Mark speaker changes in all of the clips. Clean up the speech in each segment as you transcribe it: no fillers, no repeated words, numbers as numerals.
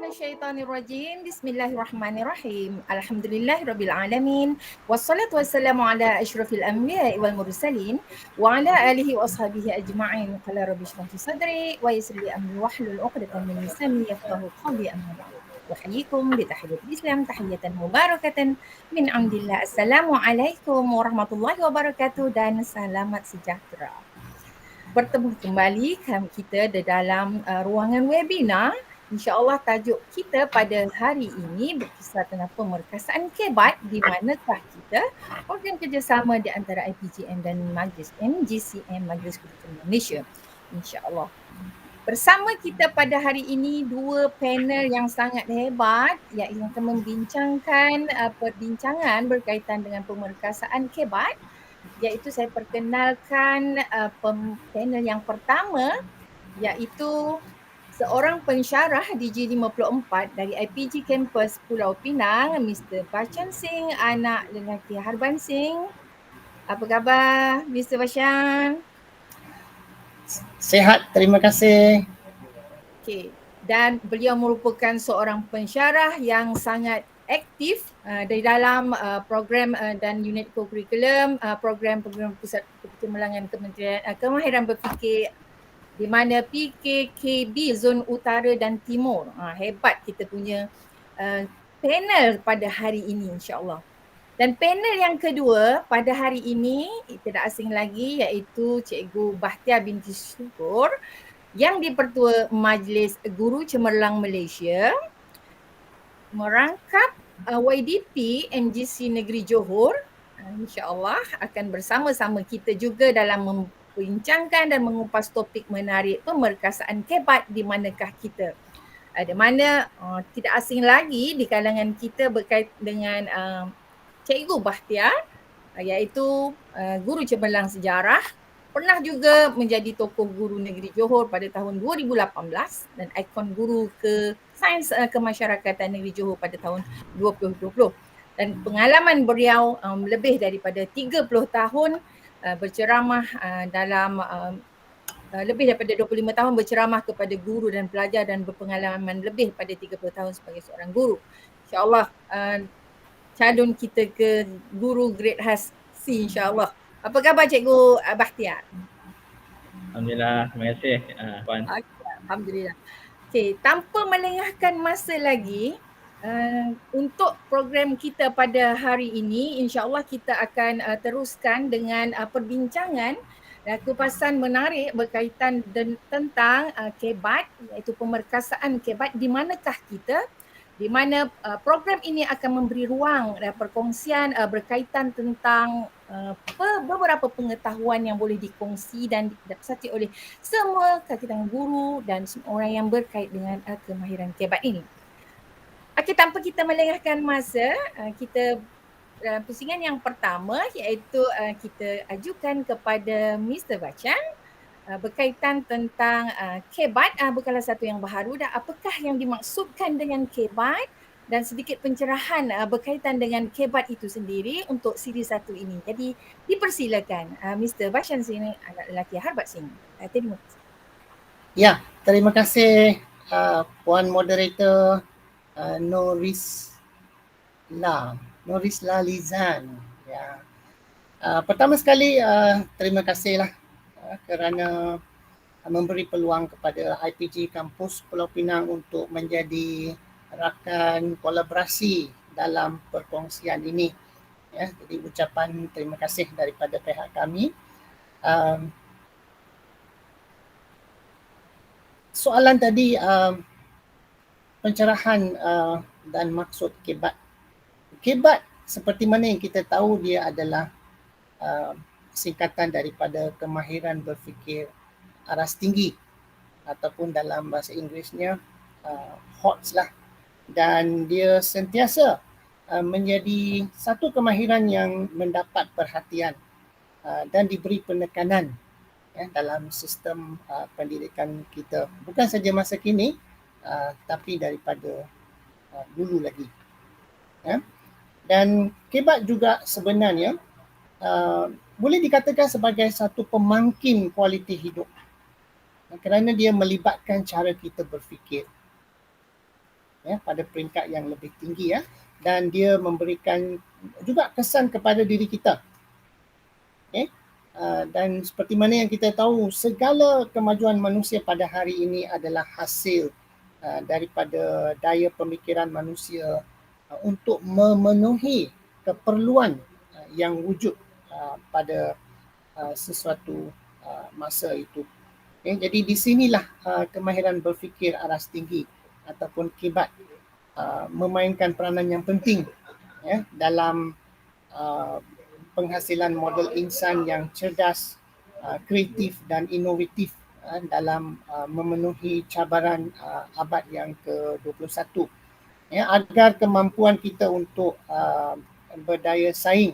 Speaker 1: minasyaitonirrajim. Bismillahirrahmanirrahim. Alhamdulillahirabbil wassalatu wassalamu ala asyrafil anbiya'i wal mursalin wa ala alihi wa ashabihi ajma'in. Qala rabbi shrah li sadri wa yassir li amri wahlul 'uqdatam min lisani yafqahu qawli, amma ba'd. Uhayyikum bi tahiyyatil Islam, tahiyatan mubarakatan min 'indillah. Assalamualaikum warahmatullahi wabarakatuh dan selamat sejahtera. Bertemu kembali kita di dalam ruangan webinar. InsyaAllah tajuk kita pada hari ini berkisar tentang pemerkasaan kebat, di manakah kita program kerjasama di antara IPGM dan Majlis MGCM, Majlis Kurikulum Malaysia. InsyaAllah. Bersama kita pada hari ini dua panel yang sangat hebat yang akan membincangkan perbincangan berkaitan dengan pemerkasaan kebat, iaitu saya perkenalkan panel yang pertama, iaitu seorang pensyarah DG54 dari IPG Campus Pulau Pinang, Mr. Bachan Singh, anak lelaki Harban Singh. Apa khabar Mr. Bachan?
Speaker 2: Sihat, terima kasih.
Speaker 1: Okey, dan beliau merupakan seorang pensyarah yang sangat aktif di dalam program dan unit co-curriculum, program-program pusat perkembangan Kementerian Kemahiran Berfikir, di mana PKKB Zon Utara dan Timur. Hebat kita punya panel pada hari ini, insyaAllah. Dan panel yang kedua pada hari ini tidak asing lagi, iaitu Cikgu Bahtiar binti Syukur yang di-Pertua Majlis Guru Cemerlang Malaysia, merangkap YDP MGC Negeri Johor. InsyaAllah akan bersama-sama kita juga dalam membincangkan dan mengupas topik menarik pemerkasaan kebat di manakah kita. Di mana tidak asing lagi di kalangan kita berkait dengan Cikgu Bahtiar, iaitu Guru Cemerlang Sejarah, pernah juga menjadi tokoh guru negeri Johor pada tahun 2018 dan ikon guru ke Sains Kemasyarakatan Negeri Johor pada tahun 2020. Dan pengalaman beliau lebih daripada 30 tahun berceramah dalam lebih daripada 25 tahun berceramah kepada guru dan pelajar dan berpengalaman lebih pada 30 tahun sebagai seorang guru. InsyaAllah calon kita ke guru grade khas C, insyaAllah. Apa khabar Cikgu Bahtiar?
Speaker 2: Alhamdulillah, terima kasih Puan.
Speaker 1: Alhamdulillah. Okey, tanpa melengahkan masa lagi, untuk program kita pada hari ini, insyaAllah kita akan teruskan dengan perbincangan dan kupasan menarik berkaitan tentang kebat, iaitu pemerkasaan kebat, di manakah kita, di mana program ini akan memberi ruang dan perkongsian berkaitan tentang beberapa pengetahuan yang boleh dikongsi dan didapati oleh semua kalangan guru dan semua orang yang berkait dengan kemahiran kebat ini. Okey, tanpa kita melengahkan masa, kita pusingan yang pertama, iaitu kita ajukan kepada Mr. Bachan berkaitan tentang kebat, bukanlah satu yang baharu, dan apakah yang dimaksudkan dengan kebat dan sedikit pencerahan berkaitan dengan kebat itu sendiri untuk siri satu ini. Jadi dipersilakan Mr. Bachan Singh, anak lelaki Harbat Singh. Terima kasih.
Speaker 2: Ya, terima kasih Puan Moderator Norisla Lizan. Ya. Pertama sekali terima kasihlah kerana memberi peluang kepada IPG Kampus Pulau Pinang untuk menjadi rakan kolaborasi dalam perkongsian ini. Ya, jadi ucapan terima kasih daripada pihak kami. Soalan tadi pencerahan dan maksud kebat. Kebat seperti mana yang kita tahu, dia adalah singkatan daripada kemahiran berfikir aras tinggi, ataupun dalam bahasa Inggerisnya HOTS lah. Dan dia sentiasa menjadi satu kemahiran yang mendapat perhatian dan diberi penekanan dalam sistem pendidikan kita, bukan saja masa kini tapi daripada dulu lagi. Dan kebat juga sebenarnya boleh dikatakan sebagai satu pemangkin kualiti hidup, kerana dia melibatkan cara kita berfikir. pada peringkat yang lebih tinggi ya, dan dia memberikan juga kesan kepada diri kita. Dan seperti mana yang kita tahu, segala kemajuan manusia pada hari ini adalah hasil daripada daya pemikiran manusia untuk memenuhi keperluan yang wujud pada sesuatu masa itu. Jadi di sinilah kemahiran berfikir aras tinggi ataupun kibat memainkan peranan yang penting dalam penghasilan model insan yang cerdas, kreatif dan inovatif dalam memenuhi cabaran abad yang ke-21 agar kemampuan kita untuk berdaya saing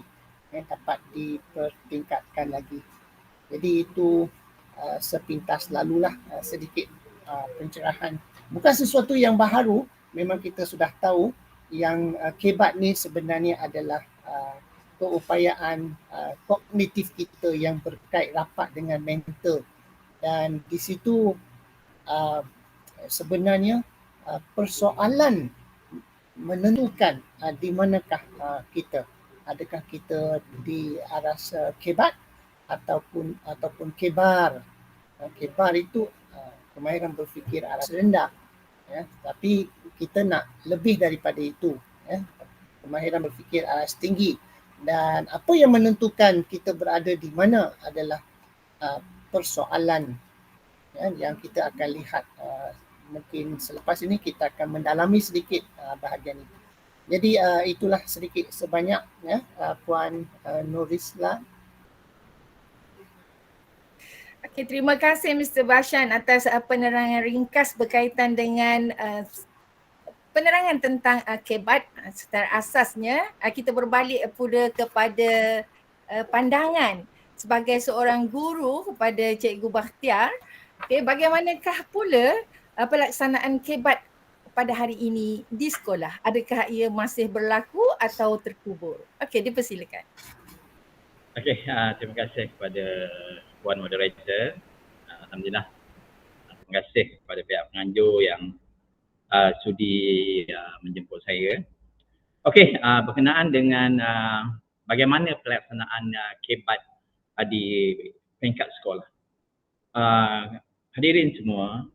Speaker 2: dapat dipertingkatkan lagi. Jadi itu sepintas lalulah sedikit pencerahan. Bukan sesuatu yang baharu, memang kita sudah tahu yang kebat ni sebenarnya adalah keupayaan kognitif kita yang berkait rapat dengan mental, dan di situ sebenarnya persoalan menentukan di manakah kita, adakah kita di aras kebat ataupun kebar. Kebar itu kemahiran berfikir aras rendah, tapi kita nak lebih daripada itu, kemahiran berfikir aras tinggi. Dan apa yang menentukan kita berada di mana adalah persoalan yang kita akan lihat. Mungkin selepas ini kita akan mendalami sedikit bahagian itu. Jadi itulah sedikit sebanyak Puan Nurisla.
Speaker 1: Okey, terima kasih Mr. Bashan atas penerangan ringkas berkaitan dengan penerangan tentang kebat. Secara asasnya kita berbalik pula kepada pandangan sebagai seorang guru kepada Cikgu Bakhtiar. Okay, bagaimanakah pula pelaksanaan kebat pada hari ini di sekolah? Adakah ia masih berlaku atau terkubur? Okey, dipersilakan.
Speaker 3: Okey, terima kasih kepada Puan Moderator. Alhamdulillah. Terima kasih kepada pihak penganjur yang sudi menjemput saya. Okey, berkenaan dengan bagaimana pelaksanaan kebat di peringkat sekolah. Hadirin semua,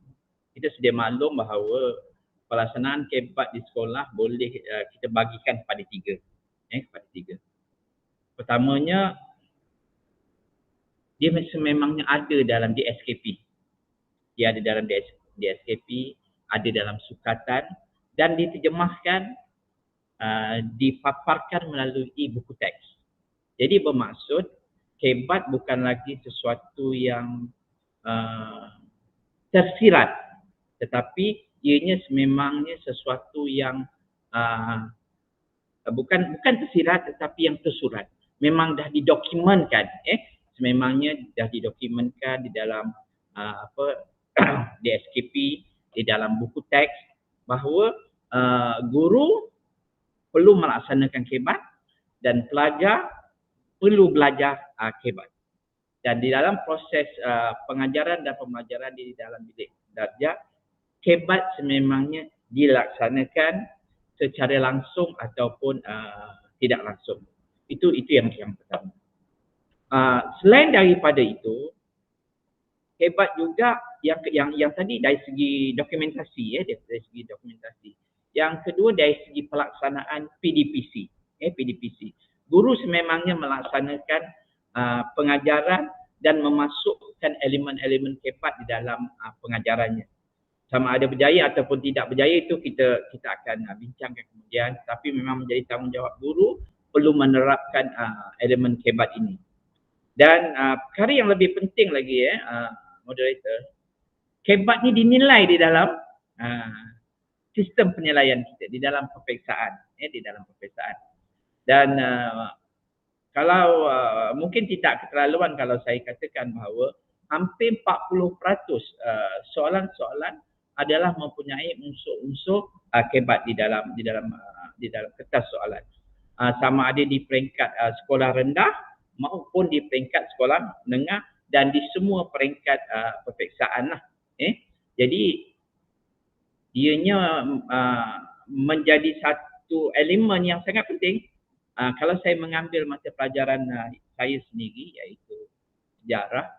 Speaker 3: kita sedia maklum bahawa pelaksanaan kebat di sekolah boleh kita bagikan kepada tiga. Pertamanya, dia memangnya ada dalam DSKP. Dia ada dalam DSKP, ada dalam sukatan dan diterjemahkan, dipaparkan melalui buku teks. Jadi bermaksud kebat bukan lagi sesuatu yang tersirat, tetapi ianya sememangnya sesuatu yang bukan tersirat tetapi yang tersurat. Memang dah didokumentkan, sememangnya dah didokumentkan di dalam DSKP, di dalam buku teks bahawa guru perlu melaksanakan kebat dan pelajar perlu belajar kebat. Dan di dalam proses pengajaran dan pembelajaran di dalam bilik darjah, kebat sememangnya dilaksanakan secara langsung ataupun tidak langsung. Itu yang pertama. Selain daripada itu, kebat juga yang tadi dari segi dokumentasi, dari segi dokumentasi. Yang kedua dari segi pelaksanaan PDPC. PDPC. Guru sememangnya melaksanakan pengajaran dan memasukkan elemen-elemen kebat di dalam pengajarannya. Sama ada berjaya ataupun tidak berjaya itu kita akan bincangkan kemudian, tapi memang menjadi tanggungjawab guru perlu menerapkan elemen kebat ini. Dan perkara yang lebih penting lagi moderator, kebat ni dinilai di dalam sistem penilaian kita, di dalam peperiksaan, di dalam peperiksaan. Dan kalau mungkin tidak keterlaluan kalau saya katakan bahawa hampir 40% soalan-soalan adalah mempunyai unsur-unsur kebat di dalam kertas soalan. Sama ada di peringkat sekolah rendah maupun di peringkat sekolah menengah dan di semua peringkat peperiksaan lah. Jadi ianya menjadi satu elemen yang sangat penting. Kalau saya mengambil mata pelajaran saya sendiri, iaitu sejarah,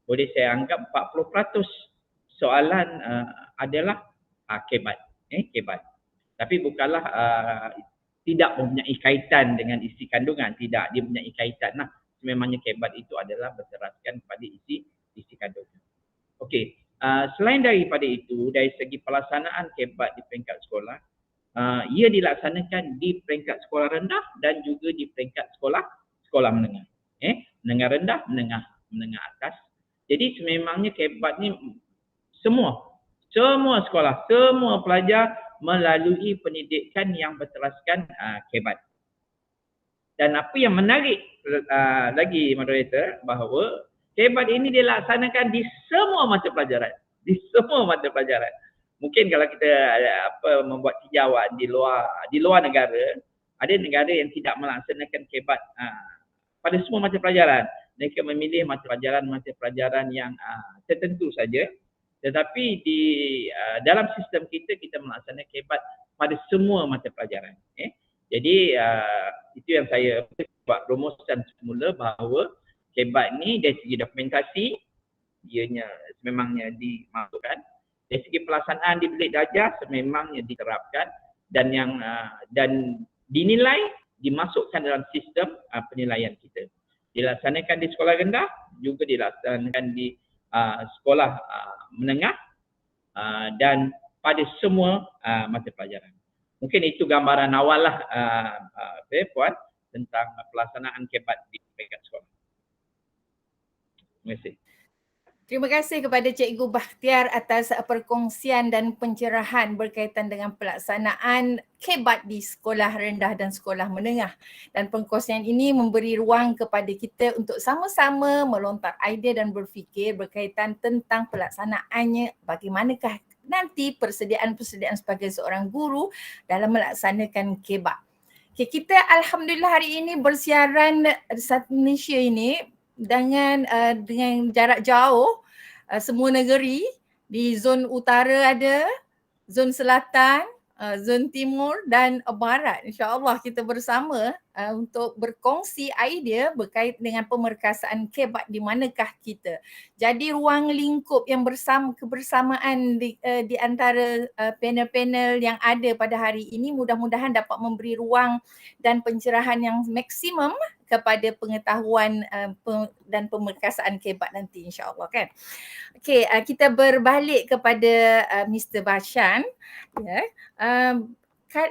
Speaker 3: boleh saya anggap 40% soalan adalah kebat. Kebat. Tapi bukanlah tidak mempunyai kaitan dengan isi kandungan. Tidak, dia mempunyai kaitan. Nah, sememangnya kebat itu adalah berteraskan pada isi kandungan. Okey, selain daripada itu, dari segi pelaksanaan kebat di peringkat sekolah, ia dilaksanakan di peringkat sekolah rendah dan juga di peringkat sekolah menengah. Menengah rendah, menengah atas. Jadi sememangnya kebat ni semua sekolah, semua pelajar melalui pendidikan yang berteraskan kebat. Dan apa yang menarik lagi moderator, bahawa kebat ini dilaksanakan di semua mata pelajaran. Di semua mata pelajaran. Mungkin kalau kita membuat tinjauan di luar negara, ada negara yang tidak melaksanakan kebat pada semua mata pelajaran. Mereka memilih mata pelajaran yang tertentu saja. Tetapi di dalam sistem kita melaksanakan kebat pada semua mata pelajaran. Jadi itu yang saya buat rumusan semula, bahawa kebat ni dari segi dokumentasi ianya sememangnya dimasukkan, dari segi pelaksanaan di bilik darjah sememangnya diterapkan, dan dinilai, dimasukkan dalam sistem penilaian kita. Dilaksanakan di sekolah rendah, juga dilaksanakan di sekolah menengah, dan pada semua mata pelajaran. Mungkin itu gambaran awal lah Puan, tentang pelaksanaan kebat di peringkat sekolah. Terima kasih.
Speaker 1: Terima kasih kepada Cikgu Bakhtiar atas perkongsian dan pencerahan berkaitan dengan pelaksanaan kebat di sekolah rendah dan sekolah menengah. Dan perkongsian ini memberi ruang kepada kita untuk sama-sama melontar idea dan berfikir berkaitan tentang pelaksanaannya, bagaimanakah nanti persediaan sebagai seorang guru dalam melaksanakan kebat. Okay, kita alhamdulillah hari ini bersiaran satu Malaysia ini dengan jarak jauh, semua negeri, di zon utara ada, zon selatan, zon timur dan barat. InsyaAllah kita bersama untuk berkongsi idea berkait dengan pemerkasaan kebat di manakah kita. Jadi ruang lingkup yang kebersamaan di antara panel-panel yang ada pada hari ini mudah-mudahan dapat memberi ruang dan pencerahan yang maksimum kepada pengetahuan dan pemerkasaan kebat nanti, insya-Allah, kan. Okey, kita berbalik kepada Mr. Bashan, ya.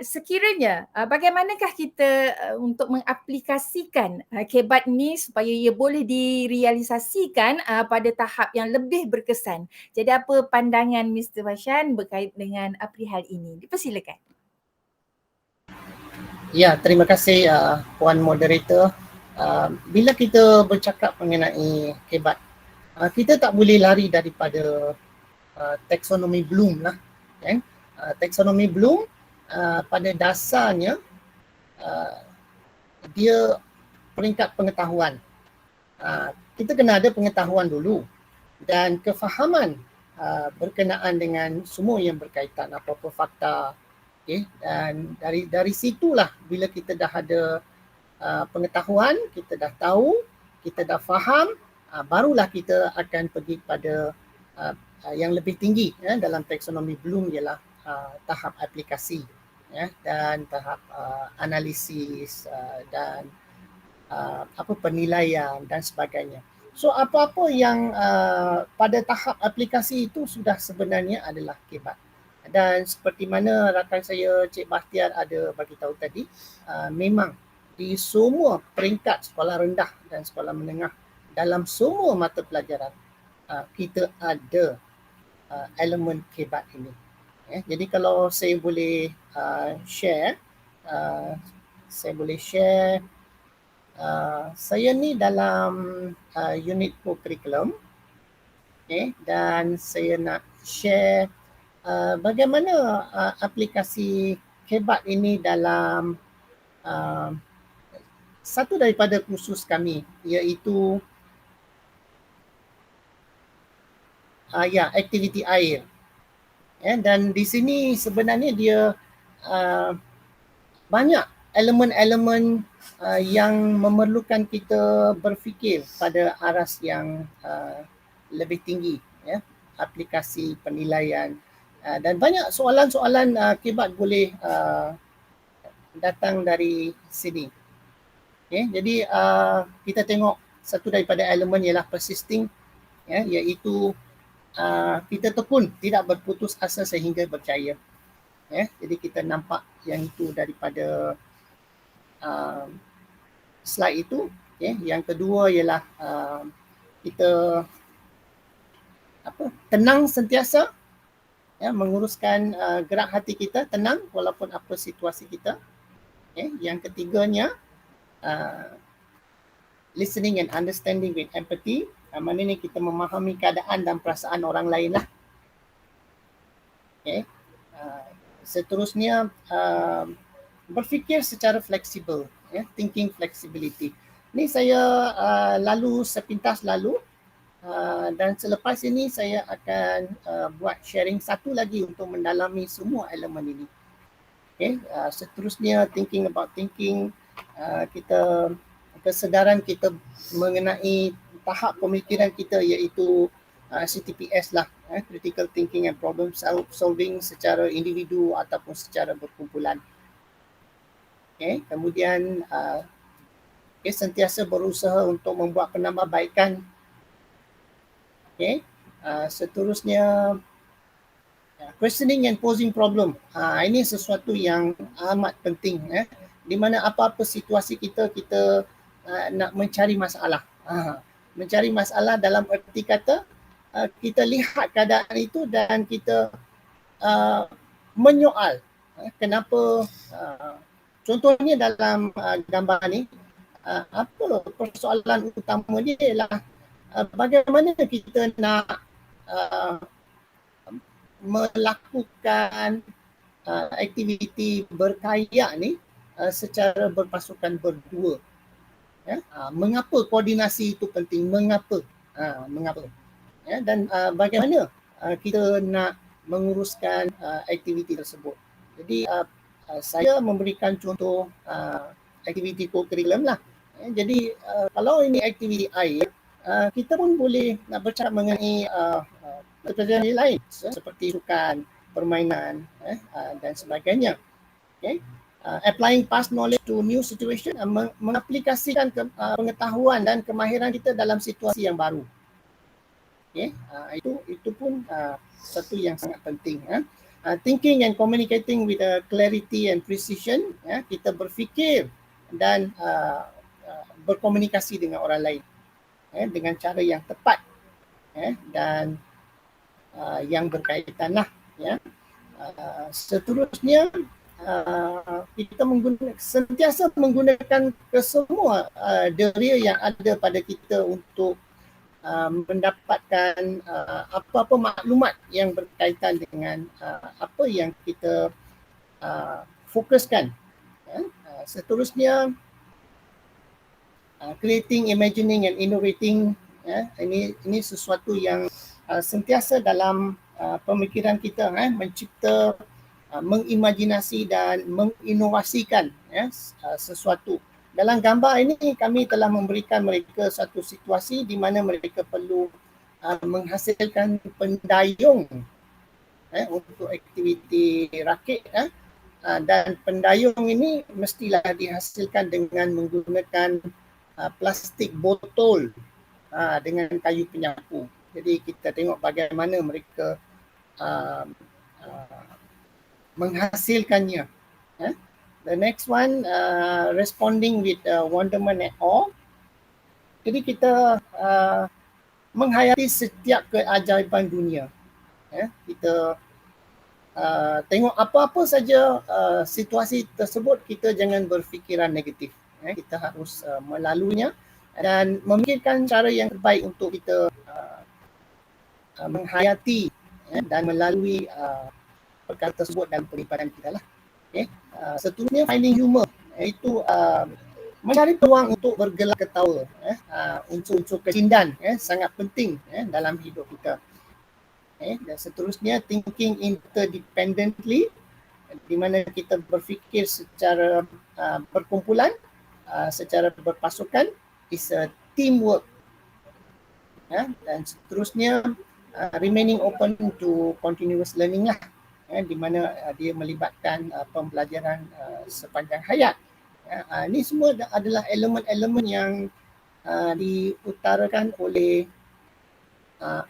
Speaker 1: Sekiranya bagaimanakah kita untuk mengaplikasikan kebat ni supaya ia boleh direalisasikan pada tahap yang lebih berkesan. Jadi apa pandangan Mr. Bashan berkait dengan perihal ini? Dipersilakan.
Speaker 2: Ya, terima kasih Puan Moderator. Bila kita bercakap mengenai kebat, kita tak boleh lari daripada taksonomi Bloom lah. Taksonomi Bloom pada dasarnya dia peringkat pengetahuan. Kita kena ada pengetahuan dulu dan kefahaman berkenaan dengan semua yang berkaitan, apa-apa fakta. Okay? Dan dari situlah bila kita dah ada pengetahuan, kita dah tahu, kita dah faham, barulah kita akan pergi pada yang lebih tinggi dalam taksonomi Bloom ialah tahap aplikasi, dan tahap analisis dan penilaian dan sebagainya. So apa-apa yang pada tahap aplikasi itu sudah sebenarnya adalah kebat. Dan seperti mana rakan saya Cik Bakhtiar ada bagi tahu tadi, memang di semua peringkat sekolah rendah dan sekolah menengah dalam semua mata pelajaran kita ada elemen kebat ini. Jadi kalau saya boleh share, saya ni dalam unit co-curriculum, dan saya nak share bagaimana aplikasi kebat ini dalam satu daripada kursus kami, iaitu aktiviti air. Dan di sini sebenarnya dia banyak elemen-elemen yang memerlukan kita berfikir pada aras yang lebih tinggi, ya, aplikasi penilaian, dan banyak soalan-soalan akibat boleh datang dari sini. Okay, jadi kita tengok satu daripada elemen ialah persisting, ya, iaitu kita tekun tidak berputus asa sehingga berjaya. Ya, jadi kita nampak yang itu daripada slide itu. Okay. Yang kedua ialah kita tenang sentiasa, ya, menguruskan gerak hati kita, tenang walaupun apa situasi kita. Okay. Yang ketiganya listening and understanding with empathy. Maknanya kita memahami keadaan dan perasaan orang lain lah. Okay. Seterusnya berfikir secara fleksibel, ya, thinking flexibility. Ini saya lalu sepintas lalu, dan selepas ini saya akan buat sharing satu lagi untuk mendalami semua elemen ini. Okay. Seterusnya thinking about thinking, kita kesedaran kita mengenai tahap pemikiran kita iaitu CTPS lah, critical thinking and problem solving secara individu ataupun secara berkumpulan. Okay. Kemudian sentiasa berusaha untuk membuat penambahbaikan. Okay. Seterusnya questioning and posing problem. Ini sesuatu yang amat penting, di mana apa-apa situasi kita nak mencari masalah. Mencari masalah dalam erti kata kita lihat keadaan itu dan kita menyoal kenapa. Contohnya dalam gambar ni, apa persoalan utama dia ialah bagaimana kita nak melakukan aktiviti berkayak ni secara berpasukan berdua. Ya, mengapa koordinasi itu penting? Mengapa? Ya, dan bagaimana kita nak menguruskan aktiviti tersebut. Jadi saya memberikan contoh aktiviti co-curriculum lah. Ya, jadi kalau ini aktiviti air, kita pun boleh nak bercakap mengenai pekerjaan lain seperti sukan, permainan, dan sebagainya. Okay. Applying past knowledge to new situation, mengaplikasikan pengetahuan dan kemahiran kita dalam situasi yang baru. Okay. Itu pun satu yang sangat penting. Thinking and communicating with clarity and precision, kita berfikir dan berkomunikasi dengan orang lain dengan cara yang tepat dan yang berkaitan lah. Ya. Seterusnya kita sentiasa menggunakan kesemua deria yang ada pada kita untuk mendapatkan apa-apa maklumat yang berkaitan dengan apa yang kita fokuskan. Seterusnya creating, imagining and innovating. Ini sesuatu yang sentiasa dalam pemikiran kita, mencipta, mengimajinasi dan menginovasikan sesuatu. Dalam gambar ini kami telah memberikan mereka satu situasi di mana mereka perlu menghasilkan pendayung untuk aktiviti rakit, dan pendayung ini mestilah dihasilkan dengan menggunakan plastik botol dengan kayu penyapu. Jadi kita tengok bagaimana mereka menghasilkannya. The next one, responding with wonderment and awe. Jadi kita menghayati setiap keajaiban dunia. Kita tengok apa-apa saja situasi tersebut, kita jangan berfikiran negatif. Kita harus melaluinya dan memikirkan cara yang terbaik untuk kita menghayati dan melalui perkara tersebut dalam peribadahan kita lah. Okay. Seterusnya finding humor, iaitu mencari peluang untuk bergelak ketawa. Unsur-unsur kecindan sangat penting dalam hidup kita. Dan seterusnya thinking interdependently, di mana kita berfikir secara berkumpulan, secara berpasukan, is a teamwork. Dan seterusnya remaining open to continuous learning lah, di mana dia melibatkan pembelajaran sepanjang hayat. Ini semua adalah elemen-elemen yang diutarakan oleh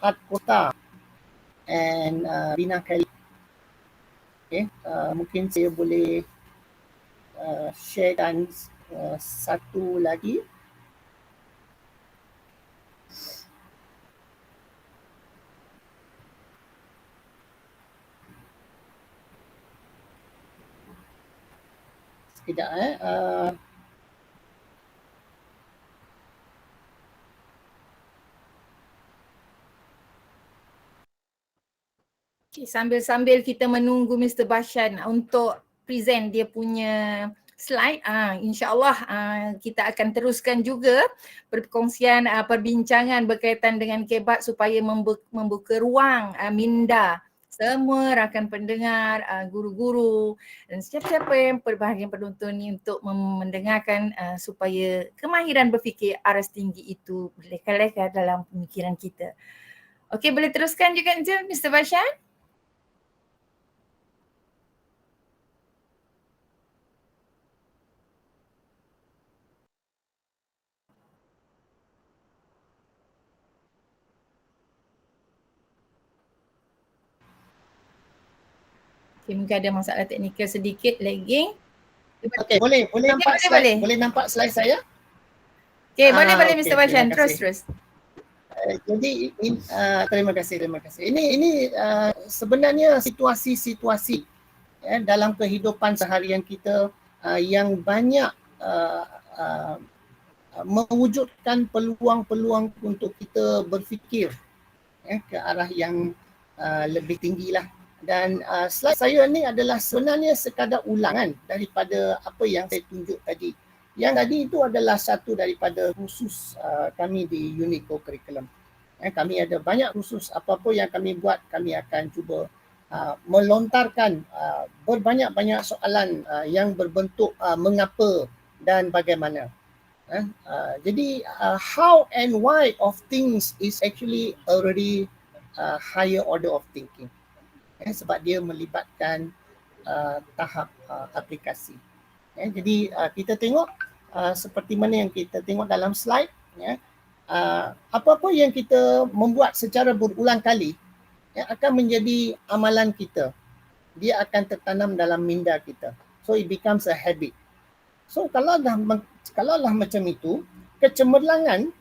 Speaker 2: Art Kota and Rina Kelly. Okay. Mungkin saya boleh sharekan satu lagi. Sekejap
Speaker 1: Okay, sambil-sambil kita menunggu Mr. Bashan untuk present dia punya slide, insyaAllah kita akan teruskan juga perkongsian perbincangan berkaitan dengan kebat supaya membuka ruang minda semua rakan pendengar, guru-guru dan siapa-siapa yang berbahagian penonton ni untuk mendengarkan supaya kemahiran berfikir aras tinggi itu berleka-leka dalam pemikiran kita. Okey, boleh teruskan juga je Mr. Bashan? Okay, mungkin ada masalah teknikal sedikit, lagging.
Speaker 2: Okay, boleh nampak
Speaker 1: boleh,
Speaker 2: slide,
Speaker 1: boleh.
Speaker 2: Boleh nampak slide saya?
Speaker 1: Okay, boleh
Speaker 2: okay,
Speaker 1: Mr. Bashan, terus.
Speaker 2: Jadi terima kasih. Ini sebenarnya situasi-situasi dalam kehidupan seharian kita yang banyak mewujudkan peluang-peluang untuk kita berfikir ke arah yang lebih tinggi lah. Dan slide saya ni adalah sebenarnya sekadar ulangan daripada apa yang saya tunjuk tadi. Yang tadi itu adalah satu daripada khusus kami di Unico Curriculum. Kami ada banyak khusus, apa-apa yang kami buat, kami akan cuba melontarkan berbanyak-banyak soalan yang berbentuk mengapa dan bagaimana. Jadi how and why of things is actually already higher order of thinking. Sebab dia melibatkan tahap aplikasi. Jadi kita tengok seperti mana yang kita tengok dalam slide, apa-apa yang kita membuat secara berulang kali akan menjadi amalan kita. Dia akan tertanam dalam minda kita. So it becomes a habit. So kalau lah macam itu, kecemerlangan,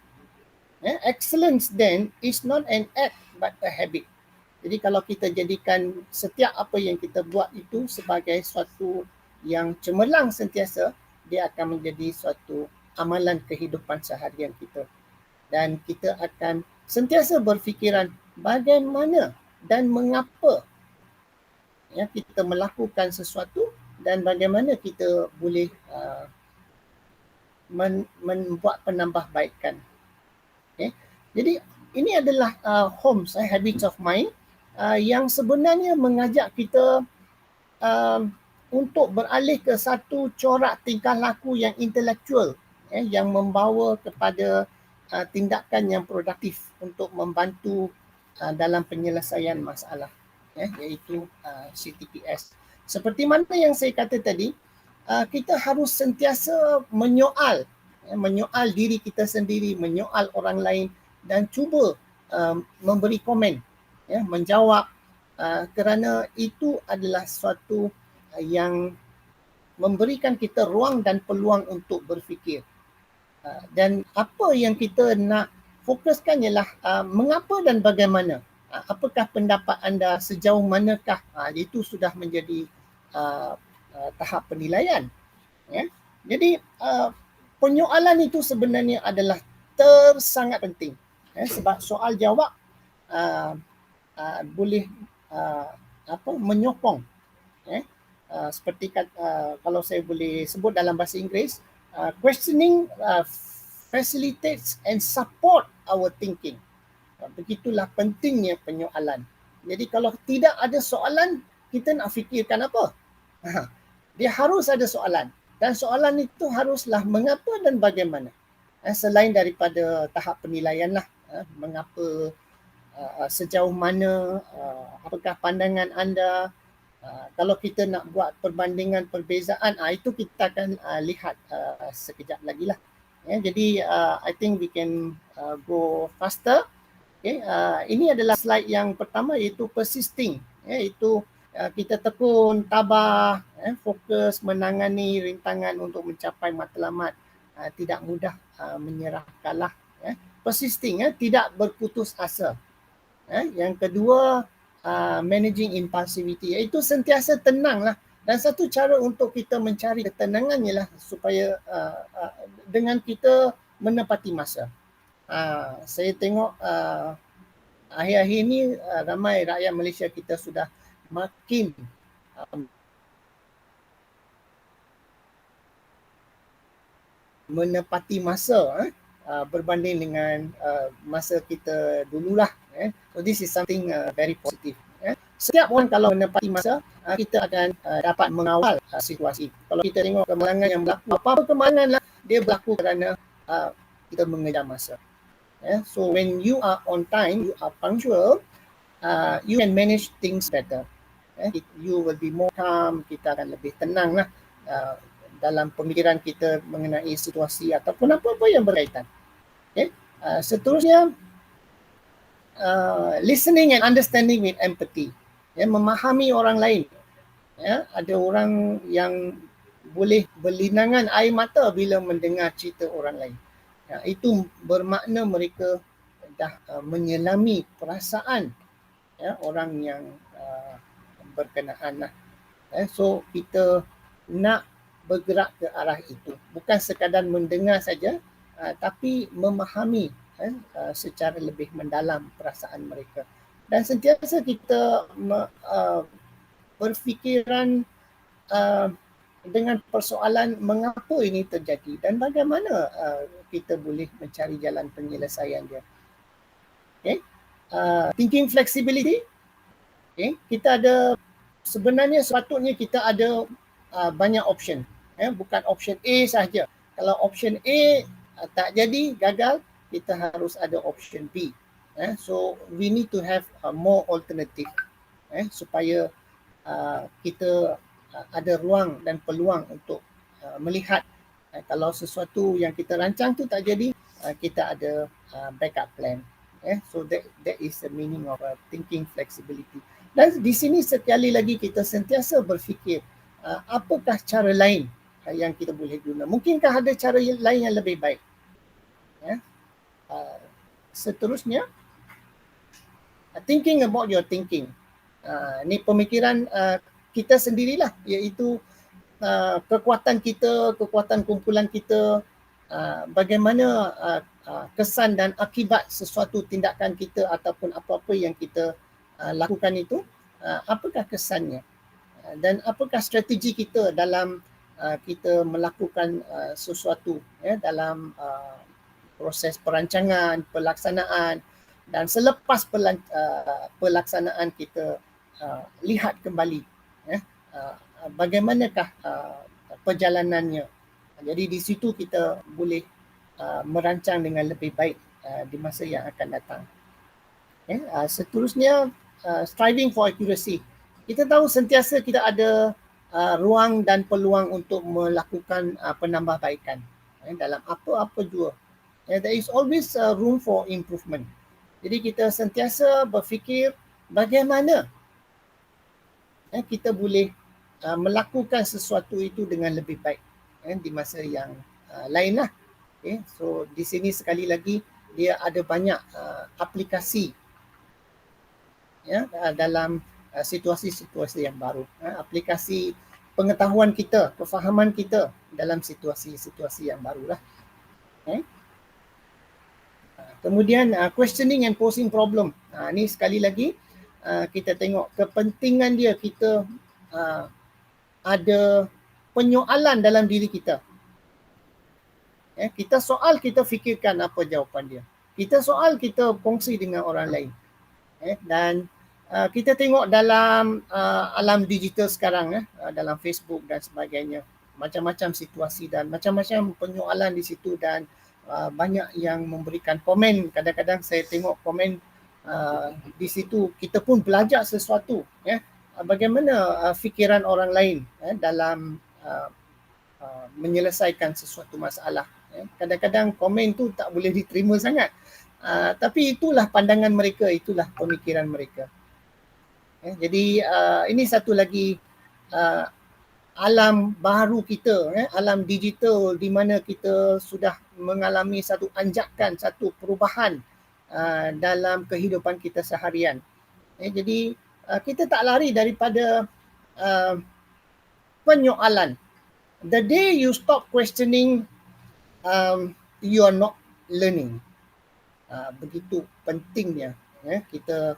Speaker 2: excellence then is not an act but a habit. Jadi kalau kita jadikan setiap apa yang kita buat itu sebagai suatu yang cemerlang sentiasa, dia akan menjadi suatu amalan kehidupan seharian kita. Dan kita akan sentiasa berfikiran bagaimana dan mengapa kita melakukan sesuatu dan bagaimana kita boleh membuat penambahbaikan. Okay. Jadi ini adalah Holmes, Habits of Mind, yang sebenarnya mengajak kita untuk beralih ke satu corak tingkah laku yang intelektual, yang membawa kepada tindakan yang produktif untuk membantu dalam penyelesaian masalah, iaitu CTPS. Seperti mana yang saya kata tadi, kita harus sentiasa menyoal diri kita sendiri, menyoal orang lain dan cuba memberi komen, menjawab, kerana itu adalah suatu yang memberikan kita ruang dan peluang untuk berfikir. Dan apa yang kita nak fokuskan ialah mengapa dan bagaimana. Apakah pendapat anda, sejauh manakah, itu sudah menjadi tahap penilaian. Jadi penyoalan itu sebenarnya adalah sangat penting, sebab soal jawab boleh menyokong, seperti kalau saya boleh sebut dalam bahasa Inggeris, questioning facilitates and support our thinking. Begitulah pentingnya penyoalan. Jadi kalau tidak ada soalan, kita nak fikirkan apa? Dia harus ada soalan, dan soalan itu haruslah mengapa dan bagaimana. Selain daripada tahap penilaian lah, mengapa, sejauh mana, apakah pandangan anda. Kalau kita nak buat perbandingan perbezaan, itu kita akan lihat sekejap lagi lah. Jadi I think we can go faster. Okay, ini adalah slide yang pertama, iaitu persisting. Itu kita tekun, tabah, fokus menangani rintangan untuk mencapai matlamat, tidak mudah menyerah kalah. Persisting, tidak berputus asa. Yang kedua, managing impulsivity, iaitu sentiasa tenang lah. Dan satu cara untuk kita mencari ketenangan ialah supaya dengan kita menepati masa. Saya tengok akhir-akhir ini ramai rakyat Malaysia kita sudah makin menepati masa berbanding dengan masa kita dululah. So this is something very positive. Setiap orang kalau menepati masa, kita akan dapat mengawal situasi. Kalau kita tengok kemalangan yang berlaku, apa-apa kemalangan lah, dia berlaku kerana kita mengejar masa. So when you are on time, you are punctual, you can manage things better. You will be more calm, kita akan lebih tenang lah dalam pemikiran kita mengenai situasi ataupun apa-apa yang berkaitan. Seterusnya, listening and understanding with empathy. Memahami orang lain. Ada orang yang boleh berlinangan air mata bila mendengar cerita orang lain. Itu bermakna mereka dah menyelami perasaan orang yang berkenaan lah. So kita nak bergerak ke arah itu, bukan sekadar mendengar saja, tapi memahami secara lebih mendalam perasaan mereka. Dan sentiasa kita berfikiran dengan persoalan mengapa ini terjadi dan bagaimana kita boleh mencari jalan penyelesaian dia. Thinking flexibility. Kita ada, sebenarnya sepatutnya kita ada banyak option. Bukan option A sahaja. Kalau option A tak jadi, gagal, kita harus ada option B. So we need to have more alternative supaya kita ada ruang dan peluang untuk melihat kalau sesuatu yang kita rancang tu tak jadi, kita ada backup plan. So that is the meaning of thinking flexibility. Dan di sini sekali lagi kita sentiasa berfikir, apakah cara lain yang kita boleh guna? Mungkinkah ada cara lain yang lebih baik? Seterusnya, thinking about your thinking. Ni pemikiran kita sendirilah, iaitu kekuatan kita, kekuatan kumpulan kita, bagaimana kesan dan akibat sesuatu tindakan kita ataupun apa-apa yang kita lakukan itu, apakah kesannya dan apakah strategi kita dalam kita melakukan sesuatu dalam proses perancangan, pelaksanaan, dan selepas pelaksanaan kita lihat kembali bagaimanakah perjalanannya. Jadi di situ kita boleh merancang dengan lebih baik di masa yang akan datang. Seterusnya, striving for accuracy. Kita tahu sentiasa kita ada ruang dan peluang untuk melakukan penambahbaikan dalam apa-apa jua. There is always room for improvement. Jadi kita sentiasa berfikir bagaimana kita boleh melakukan sesuatu itu dengan lebih baik di masa yang lain lah. So di sini sekali lagi dia ada banyak aplikasi dalam situasi-situasi yang baru. Aplikasi pengetahuan kita, kefahaman kita dalam situasi-situasi yang barulah. Kemudian questioning and posing problem. Ni sekali lagi kita tengok kepentingan dia, kita ada penyoalan dalam diri kita. Kita soal, kita fikirkan apa jawapan dia. Kita soal, kita kongsi dengan orang lain. Dan Kita tengok dalam alam digital sekarang, dalam Facebook dan sebagainya, macam-macam situasi dan macam-macam penyoalan di situ, dan banyak yang memberikan komen. Kadang-kadang saya tengok komen di situ, kita pun belajar sesuatu, bagaimana fikiran orang lain dalam menyelesaikan sesuatu masalah. Kadang-kadang komen tu tak boleh diterima sangat, tapi itulah pandangan mereka, itulah pemikiran mereka. Jadi ini satu lagi alam baru kita, alam digital, di mana kita sudah mengalami satu anjakan, satu perubahan dalam kehidupan kita seharian. Jadi kita tak lari daripada penyoalan. The day you stop questioning, you are not learning. Begitu pentingnya kita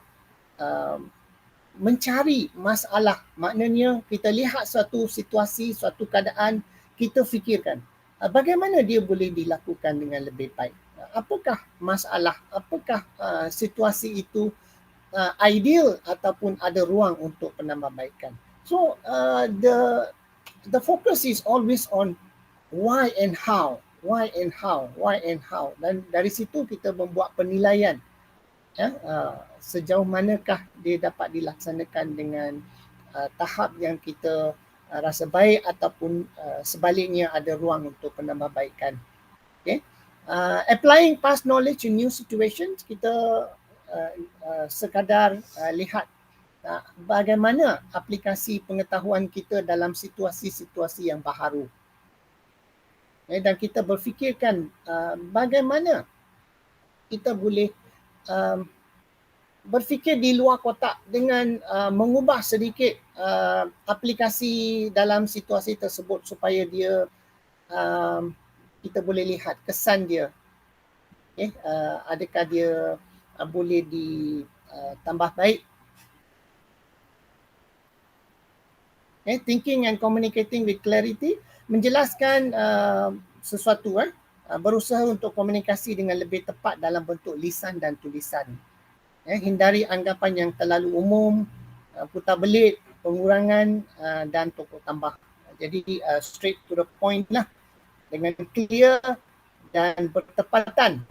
Speaker 2: mencari masalah. Maknanya kita lihat suatu situasi, suatu keadaan, kita fikirkan bagaimana dia boleh dilakukan dengan lebih baik. Apakah masalah, apakah situasi itu ideal ataupun ada ruang untuk penambahbaikan. So the focus is always on why and how. Dan dari situ kita membuat penilaian. Sejauh manakah dia dapat dilaksanakan dengan tahap yang kita rasa baik, ataupun sebaliknya ada ruang untuk penambahbaikan. Okay. Applying past knowledge in new situations, kita sekadar lihat bagaimana aplikasi pengetahuan kita dalam situasi-situasi yang baharu. Dan kita berfikirkan bagaimana kita boleh berfikir di luar kotak dengan mengubah sedikit aplikasi dalam situasi tersebut, supaya dia kita boleh lihat kesan dia. Adakah dia boleh ditambah baik. Thinking and communicating with clarity, menjelaskan sesuatu, berusaha untuk komunikasi dengan lebih tepat dalam bentuk lisan dan tulisan. Hindari anggapan yang terlalu umum, putar belit, pengurangan dan tokok tambah. Jadi straight to the point lah, dengan clear dan bertepatan.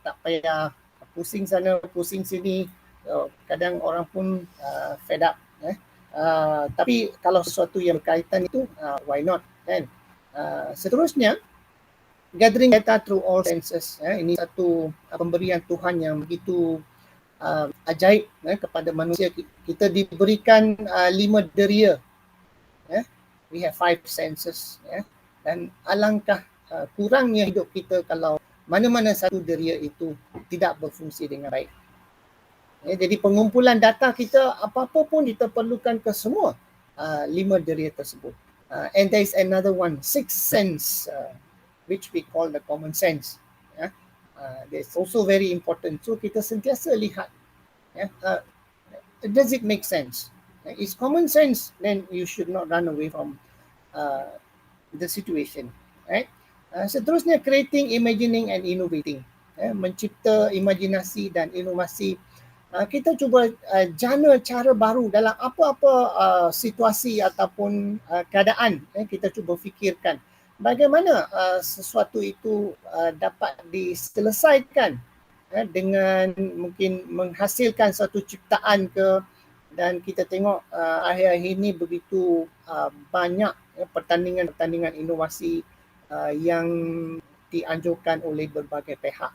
Speaker 2: Tak payah pusing sana, pusing sini. Kadang orang pun fed up. Tapi kalau sesuatu yang berkaitan itu, why not, kan? Seterusnya, gathering data through all senses. Ini satu pemberian Tuhan yang begitu ajaib kepada manusia. Kita diberikan 5 deria. We have 5 senses. Dan alangkah kurangnya hidup kita kalau mana-mana satu deria itu tidak berfungsi dengan baik. Jadi pengumpulan data kita, apa-apa pun kita perlukan ke semua 5 deria tersebut. And there is another one, 6 sense, which we call the common sense. That's also very important. So kita sentiasa lihat, does it make sense? It's common sense, then you should not run away from the situation. Right? Seterusnya, creating, imagining and innovating. Mencipta, imajinasi dan inovasi. Kita cuba jana cara baru dalam apa-apa situasi ataupun keadaan. Kita cuba fikirkan bagaimana sesuatu itu dapat diselesaikan dengan mungkin menghasilkan satu ciptaan ke. Dan kita tengok akhir-akhir ini begitu banyak pertandingan-pertandingan inovasi yang dianjurkan oleh berbagai pihak.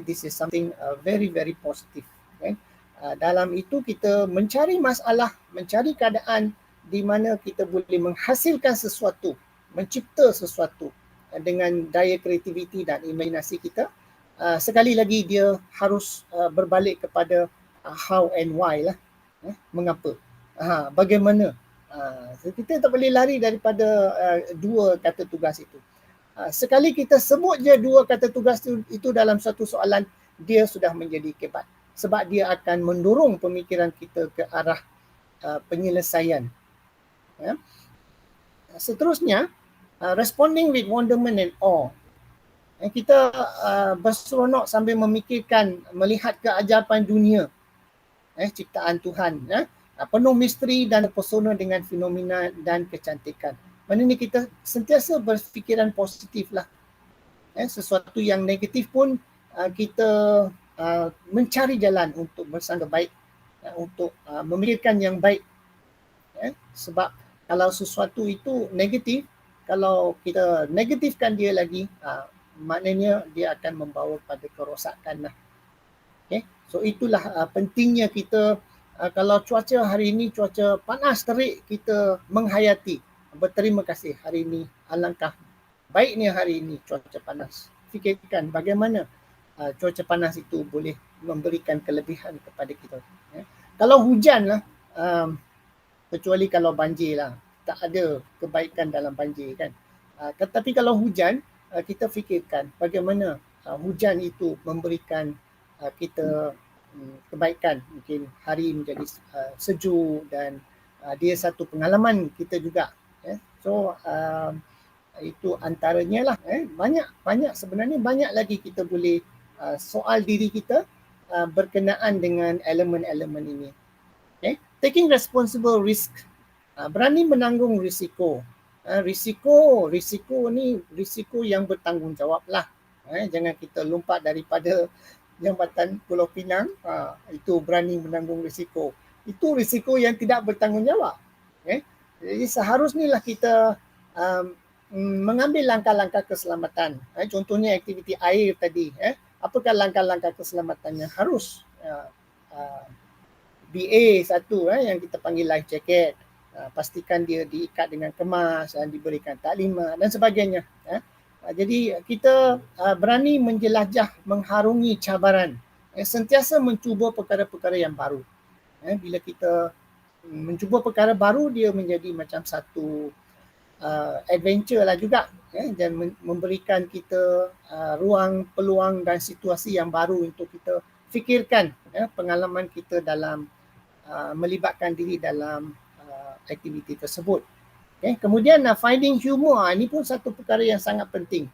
Speaker 2: This is something very, very positive. Dalam itu kita mencari masalah, mencari keadaan di mana kita boleh menghasilkan sesuatu, mencipta sesuatu dengan daya kreativiti dan imajinasi kita. Sekali lagi dia harus berbalik kepada how and why lah. Mengapa, bagaimana. Kita tak boleh lari daripada dua kata tugas itu. Sekali kita sebut je dua kata tugas itu dalam satu soalan, dia sudah menjadi kebat. Sebab dia akan mendorong pemikiran kita ke arah penyelesaian. Seterusnya, responding with wonderment and awe. Kita berseronok sambil memikirkan, melihat keajaiban dunia. ciptaan Tuhan, penuh misteri dan pesona dengan fenomena dan kecantikan. Maknanya kita sentiasa berfikiran positif lah. Sesuatu yang negatif pun kita mencari jalan untuk bersangka baik, untuk memikirkan yang baik. Sebab kalau sesuatu itu negatif, kalau kita negatifkan dia lagi, maknanya dia akan membawa pada kerosakan lah. So itulah pentingnya kita, kalau cuaca hari ini cuaca panas terik, kita menghayati, berterima kasih hari ini, alangkah baiknya hari ini cuaca panas. Fikirkan bagaimana cuaca panas itu boleh memberikan kelebihan kepada kita. Kalau hujan lah, kecuali kalau banjir lah, tak ada kebaikan dalam banjir kan. Tetapi kalau hujan, kita fikirkan bagaimana hujan itu memberikan kita kebaikan. Mungkin hari menjadi sejuk dan dia satu pengalaman kita juga. So itu antaranya lah. Banyak sebenarnya, banyak lagi kita boleh soal diri kita berkenaan dengan elemen-elemen ini. Taking responsible risk, berani menanggung risiko. Risiko ni risiko yang bertanggungjawab lah. Jangan kita lompat daripada Jambatan Pulau Pinang, itu berani menanggung risiko. Itu risiko yang tidak bertanggungjawab. Jadi seharusnya lah kita mengambil langkah-langkah keselamatan. Contohnya aktiviti air tadi. Apakah langkah-langkah keselamatannya? Harus BA satu yang kita panggil life jacket. Pastikan dia diikat dengan kemas dan diberikan taklimat dan sebagainya. Jadi kita berani menjelajah, mengharungi cabaran. Sentiasa mencuba perkara-perkara yang baru. Bila kita mencuba perkara baru, dia menjadi macam satu adventure lah juga, dan memberikan kita ruang, peluang dan situasi yang baru untuk kita fikirkan pengalaman kita dalam melibatkan diri dalam aktiviti tersebut. Kemudian finding humor, ini pun satu perkara yang sangat penting.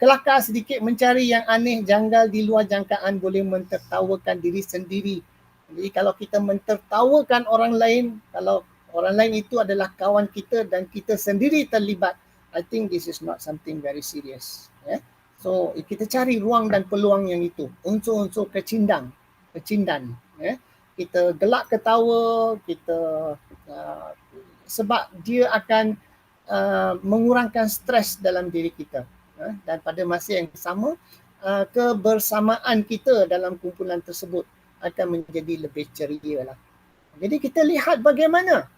Speaker 2: Kelakar sedikit, mencari yang aneh, janggal, di luar jangkaan, boleh mentertawakan diri sendiri. Jadi kalau kita mentertawakan orang lain, kalau orang lain itu adalah kawan kita dan kita sendiri terlibat, I think this is not something very serious. So kita cari ruang dan peluang yang itu, unsur-unsur kecindan. Kita gelak ketawa, kita sebab dia akan mengurangkan stres dalam diri kita, dan pada masa yang sama kebersamaan kita dalam kumpulan tersebut akan menjadi lebih ceria lah. Jadi kita lihat bagaimana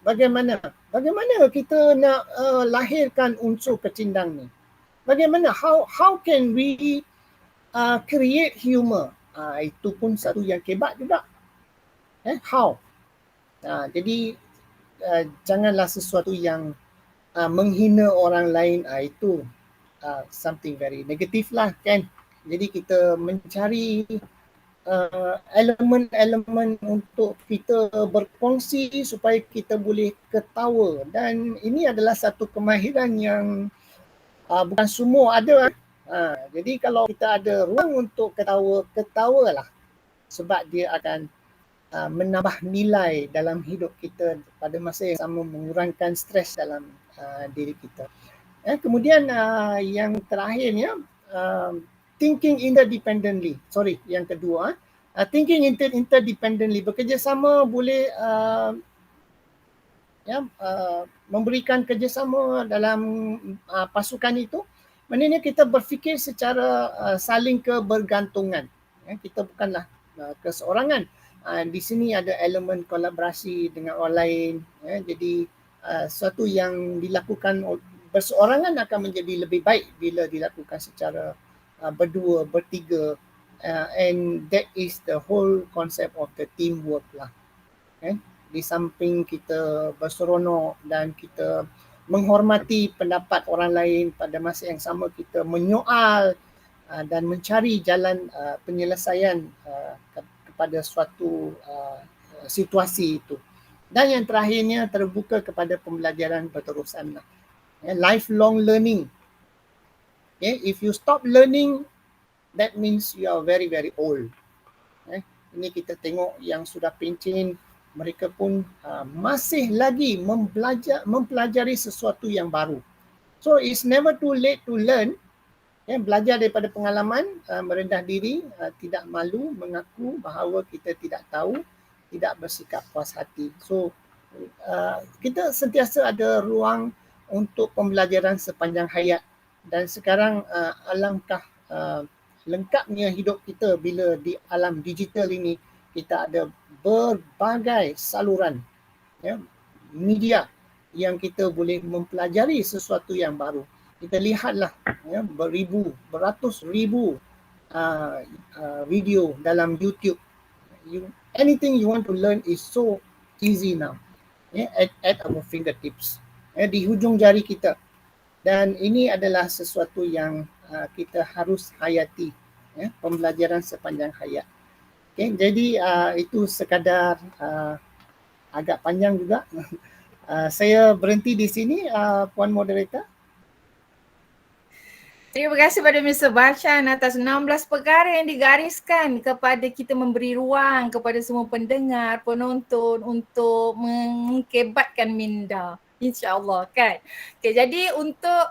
Speaker 2: kita nak lahirkan unsur kecindang ni. Bagaimana, how can we create humor? Itu pun satu yang kebat juga. How? Jadi janganlah sesuatu yang menghina orang lain, itu something very negatif lah kan. Jadi kita mencari elemen-elemen untuk kita berkongsi supaya kita boleh ketawa, dan ini adalah satu kemahiran yang bukan semua ada. Jadi kalau kita ada ruang untuk ketawalah, sebab dia akan menambah nilai dalam hidup kita, pada masa yang sama mengurangkan stres dalam diri kita. Kemudian yang terakhirnya, thinking interdependently. Yang kedua, thinking interdependently, bekerjasama boleh memberikan kerjasama dalam pasukan itu. Maknanya kita berfikir secara saling kebergantungan. Kita bukanlah keseorangan. Di sini ada elemen kolaborasi dengan orang lain. Jadi sesuatu yang dilakukan berseorangan akan menjadi lebih baik bila dilakukan secara berdua, bertiga, and that is the whole concept of the teamwork lah. Di samping kita berseronok dan kita menghormati pendapat orang lain, pada masa yang sama kita menyoal dan mencari jalan penyelesaian kepada suatu situasi itu. Dan yang terakhirnya, terbuka kepada pembelajaran berterusan. Lifelong learning. If you stop learning, that means you are very, very old. Ini kita tengok yang sudah pencen, mereka pun masih lagi mempelajari sesuatu yang baru. So it's never too late to learn. Belajar daripada pengalaman, merendah diri, tidak malu mengaku bahawa kita tidak tahu, tidak bersikap puas hati. So kita sentiasa ada ruang untuk pembelajaran sepanjang hayat, dan sekarang alangkah lengkapnya hidup kita bila di alam digital ini kita ada berbagai saluran media yang kita boleh mempelajari sesuatu yang baru. Kita lihatlah beratus ribu video dalam YouTube. Anything you want to learn is so easy now, at our fingertips, di hujung jari kita. Dan ini adalah sesuatu yang kita harus hayati, pembelajaran sepanjang hayat. Jadi itu sekadar agak panjang juga. Saya berhenti di sini, Puan Moderator.
Speaker 1: Terima kasih pada Mr. Bashan atas 16 perkara yang digariskan kepada kita, memberi ruang kepada semua pendengar, penonton untuk mengkebatkan minda. InsyaAllah kan. Okay, jadi untuk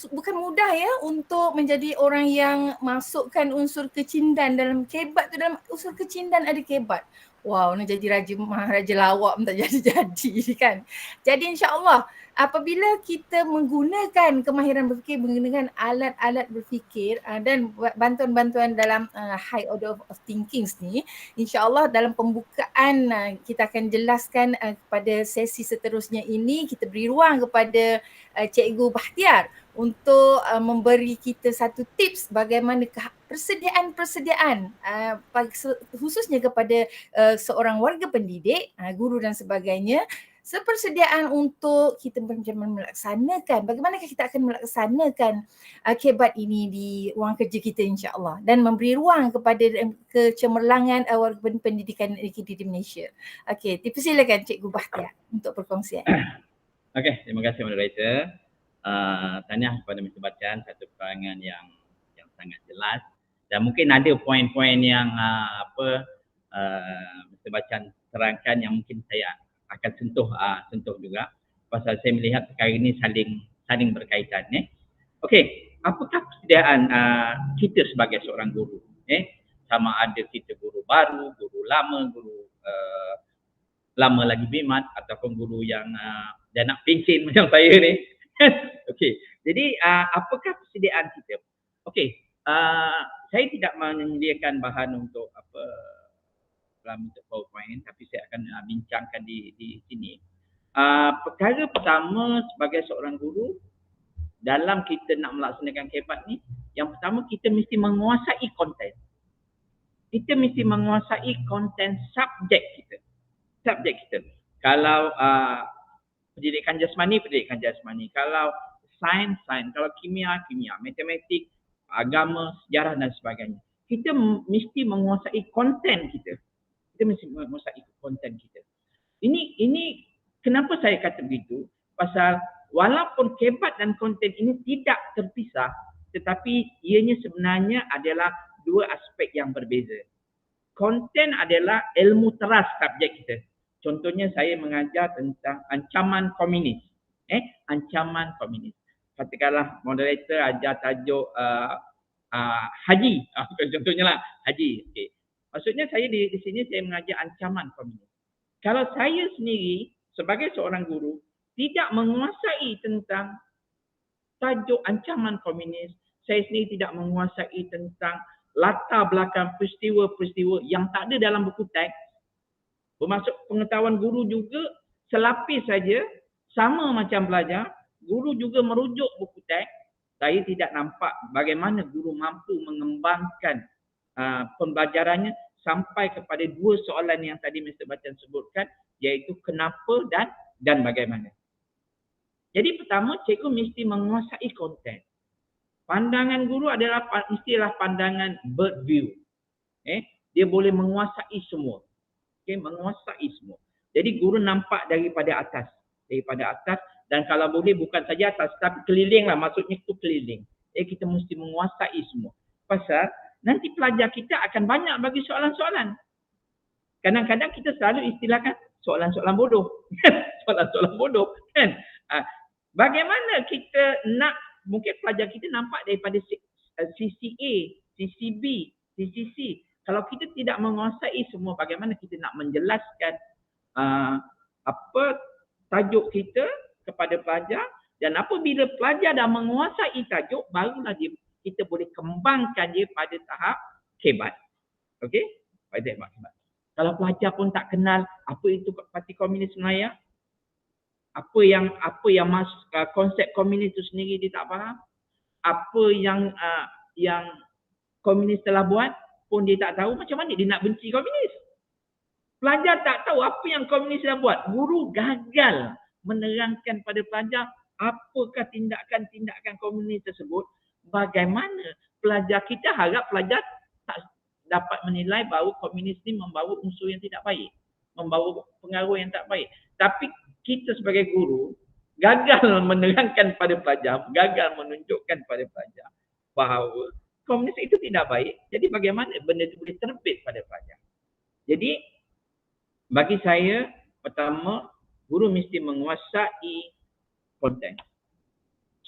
Speaker 1: bukan mudah ya untuk menjadi orang yang masukkan unsur kecindan dalam kebat tu. Dalam unsur kecindan ada kebat. Wow, nak jadi raja lawak pun tak jadi-jadi kan. Jadi insyaAllah apabila kita menggunakan kemahiran berfikir, menggunakan alat-alat berfikir dan bantuan-bantuan dalam high order of thinking ni, insyaAllah dalam pembukaan kita akan jelaskan pada sesi seterusnya ini, kita beri ruang kepada Cikgu Bahtiar untuk memberi kita satu tips bagaimana persediaan khususnya kepada seorang warga pendidik, guru dan sebagainya, sepersediaan untuk kita melaksanakan, bagaimanakah kita akan melaksanakan kebat ini di ruang kerja kita insya-Allah, dan memberi ruang kepada kecemerlangan warga pendidikan di Malaysia. Okey, dipersilakan Cikgu Bahtiar untuk perkongsian.
Speaker 3: Okey, terima kasih moderator. Tahniah kepada Mr. Bashan, satu perangan yang sangat jelas, dan mungkin ada poin-poin yang Mr. Bashan terangkan yang mungkin saya akan sentuh juga, pasal saya melihat perkara ini saling berkaitan. Okey, apakah persediaan kita sebagai seorang guru? Sama ada kita guru baru, guru lama, guru lama lagi bimat, ataupun guru yang dah nak pencen macam saya ni. Okey, jadi apakah persediaan kita? Okey, saya tidak menyediakan bahan untuk dalam bentuk PowerPoint, tapi saya akan bincangkan di sini. Perkara pertama sebagai seorang guru dalam kita nak melaksanakan kebat ni, yang pertama kita mesti menguasai konten. Kita mesti menguasai konten subjek kita. Kalau pendidikan jasmani, kalau sains, kalau kimia, matematik, agama, sejarah dan sebagainya. Kita mesti menguasai konten kita. Ini kenapa saya kata begitu? Pasal walaupun kebat dan konten ini tidak terpisah, tetapi ianya sebenarnya adalah dua aspek yang berbeza. Konten adalah ilmu teras subjek kita. Contohnya saya mengajar tentang ancaman komunis. Ancaman komunis. Katakanlah moderator ajar tajuk haji. Contohnya lah haji. Okay. Maksudnya saya di sini saya mengajar ancaman komunis. Kalau saya sendiri sebagai seorang guru tidak menguasai tentang tajuk ancaman komunis, saya sendiri tidak menguasai tentang latar belakang peristiwa-peristiwa yang tak ada dalam buku teks, bermaksud pengetahuan guru juga selapis saja, sama macam belajar, guru juga merujuk buku teks, saya tidak nampak bagaimana guru mampu mengembangkan pembelajarannya sampai kepada dua soalan yang tadi Mr. Bashan sebutkan, iaitu kenapa dan bagaimana. Jadi pertama, cikgu mesti menguasai konten. Pandangan guru adalah istilah pandangan bird view. Dia boleh menguasai semua. Menguasai semua. Jadi guru nampak daripada atas. Dan kalau boleh bukan saja atas, tapi keliling lah, maksudnya itu keliling. Kita mesti menguasai semua. Pasal nanti pelajar kita akan banyak bagi soalan-soalan. Kadang-kadang kita selalu istilahkan soalan-soalan bodoh. Soalan-soalan bodoh kan. Bagaimana kita nak, mungkin pelajar kita nampak daripada sisi A, sisi B, sisi C. Kalau kita tidak menguasai semua, bagaimana kita nak menjelaskan apa tajuk kita kepada pelajar, dan apabila pelajar dah menguasai tajuk, barulah kita boleh kembangkan dia pada tahap hebat. Okey? Pada tahap hebat. Kalau pelajar pun tak kenal apa itu Parti Komunis Melayu, apa yang konsep komunis itu sendiri dia tak faham, apa yang komunis telah buat pun dia tak tahu, macam mana dia nak benci komunis? Pelajar tak tahu apa yang komunis dah buat. Guru gagal menerangkan pada pelajar apakah tindakan-tindakan komunis tersebut. Bagaimana pelajar, kita harap pelajar tak dapat menilai bahawa komunis ni membawa unsur yang tidak baik, membawa pengaruh yang tak baik. Tapi kita sebagai guru gagal menerangkan pada pelajar, gagal menunjukkan pada pelajar bahawa komunis itu tidak baik. Jadi bagaimana benda itu boleh terbit pada pelajar. Jadi bagi saya, pertama, guru mesti menguasai konten.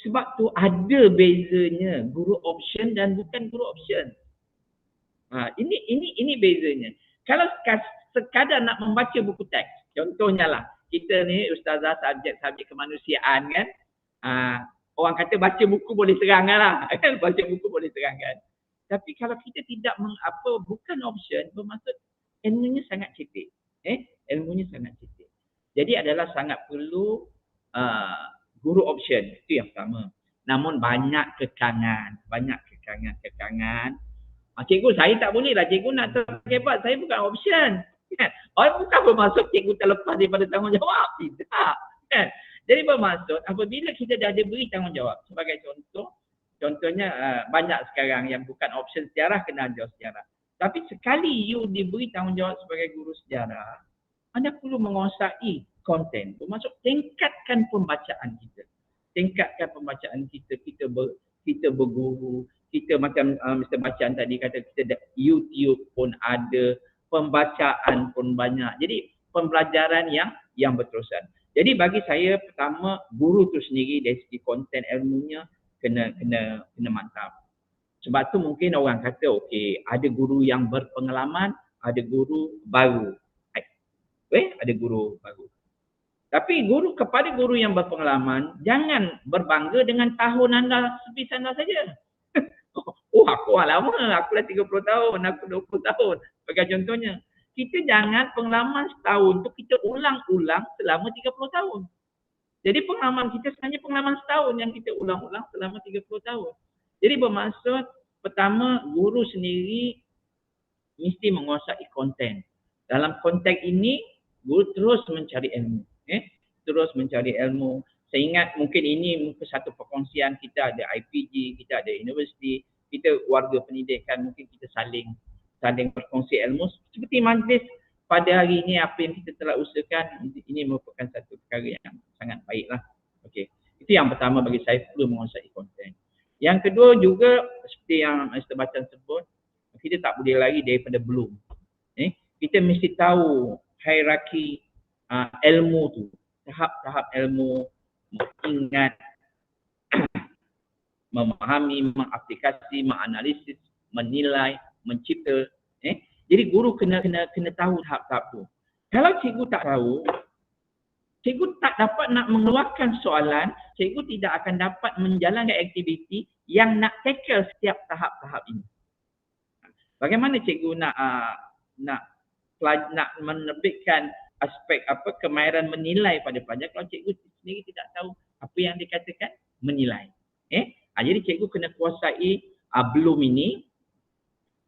Speaker 3: Sebab tu ada bezanya guru option dan bukan guru option. Ini bezanya. Kalau sekadar nak membaca buku teks, contohnya lah, kita ni ustazah subjek kemanusiaan kan, orang kata baca buku boleh serangkan lah, kan? Baca buku boleh serangkan. Tapi kalau kita tidak bukan option, bermaksud ilmunya sangat cetek. Ilmunya sangat cetek. Jadi adalah sangat perlu guru option, itu yang pertama. Namun banyak kekangan. Cikgu, saya tak boleh lah. Cikgu nak terhebat, saya bukan option. Orang bukan bermaksud cikgu terlepas daripada tanggungjawab. Tidak. Jadi bermaksud apabila kita dah diberi tanggungjawab. Sebagai contohnya banyak sekarang yang bukan option sejarah, kena ajar sejarah. Tapi sekali you diberi tanggungjawab sebagai guru sejarah, anda perlu menguasai konten. Bermaksud tingkatkan pembacaan kita. Kita berguru. Kita macam Mr. Bacaan tadi kata, kita YouTube pun ada, pembacaan pun banyak. Jadi pembelajaran yang berterusan. Jadi bagi saya, pertama, guru tu sendiri dari segi konten ilmunya kena mantap. Sebab tu mungkin orang kata, okey, ada guru yang berpengalaman, ada guru baru. Ada guru baru. Tapi kepada guru yang berpengalaman, jangan berbangga dengan tahun anda servis anda saja. Aku lama, aku dah 30 tahun, aku 20 tahun. Sebagai contohnya, kita jangan pengalaman setahun tu kita ulang-ulang selama 30 tahun. Jadi pengalaman kita sebenarnya pengalaman setahun yang kita ulang-ulang selama 30 tahun. Jadi bermaksud, pertama, guru sendiri mesti menguasai konten. Dalam konteks ini, guru terus mencari ilmu. Terus mencari ilmu. Saya ingat mungkin ini satu perkongsian, kita ada IPG, kita ada universiti, kita warga pendidikan, mungkin kita saling berkongsi ilmu. Seperti majlis pada hari ini, apa yang kita telah usahakan, ini merupakan satu perkara yang sangat baiklah. Okey. Itu yang pertama bagi saya, perlu menguasai konten. Yang kedua juga, seperti yang Mr. Bacaan sebut, kita tak boleh lari daripada belum. Kita mesti tahu hierarki ilmu tu, tahap-tahap ilmu, mengingat, memahami, mengaplikasi, menganalisis, menilai, mencipta. Jadi guru kena tahu tahap-tahap tu. Kalau cikgu tak tahu, cikgu tak dapat nak mengeluarkan soalan, cikgu tidak akan dapat menjalankan aktiviti yang nak tackle setiap tahap-tahap ini. Bagaimana cikgu nak menerbitkan aspek kemahiran menilai pada pelajar kalau cikgu sendiri tidak tahu apa yang dikatakan menilai. Jadi cikgu kena kuasai belum ini.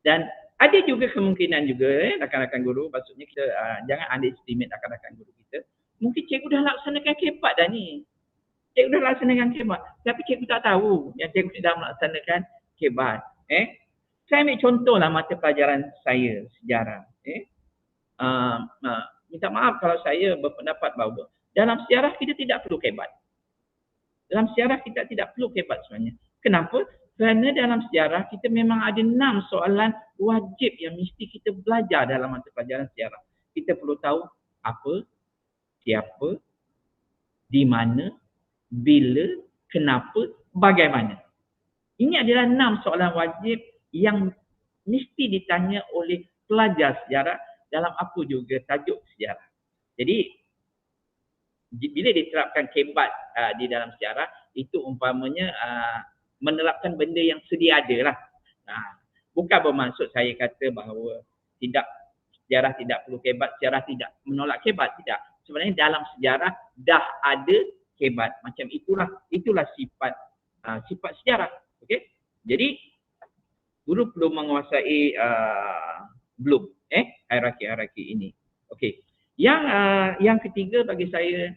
Speaker 3: Dan ada juga kemungkinan juga rakan-rakan guru, maksudnya kita jangan underestimate rakan-rakan guru kita. Mungkin cikgu dah laksanakan kebat dah ni. Cikgu dah laksanakan kebat, tapi cikgu tak tahu yang cikgu dah melaksanakan kebat. Saya ambil contohlah mata pelajaran saya, sejarah. Minta maaf kalau saya berpendapat bahawa dalam sejarah kita tidak perlu kebat. Dalam sejarah kita tidak perlu kebat sebenarnya. Kenapa? Kerana dalam sejarah kita memang ada 6 soalan wajib yang mesti kita belajar dalam mata pelajaran sejarah. kita perlu tahu apa, siapa, di mana, bila, kenapa, bagaimana. Ini adalah 6 soalan wajib yang mesti ditanya oleh pelajar sejarah dalam apa juga tajuk sejarah. Jadi bila diterapkan kebat di dalam sejarah, itu umpamanya menerapkan benda yang sedia ada lah. Bukan bermaksud saya kata bahawa sejarah tidak perlu kebat, sejarah tidak menolak kebat, tidak. Sebenarnya dalam sejarah dah ada kebat. Macam itulah sifat sejarah. Okey. Jadi guru perlu menguasai Bloom hierarki ini. Okey. Yang ketiga bagi saya,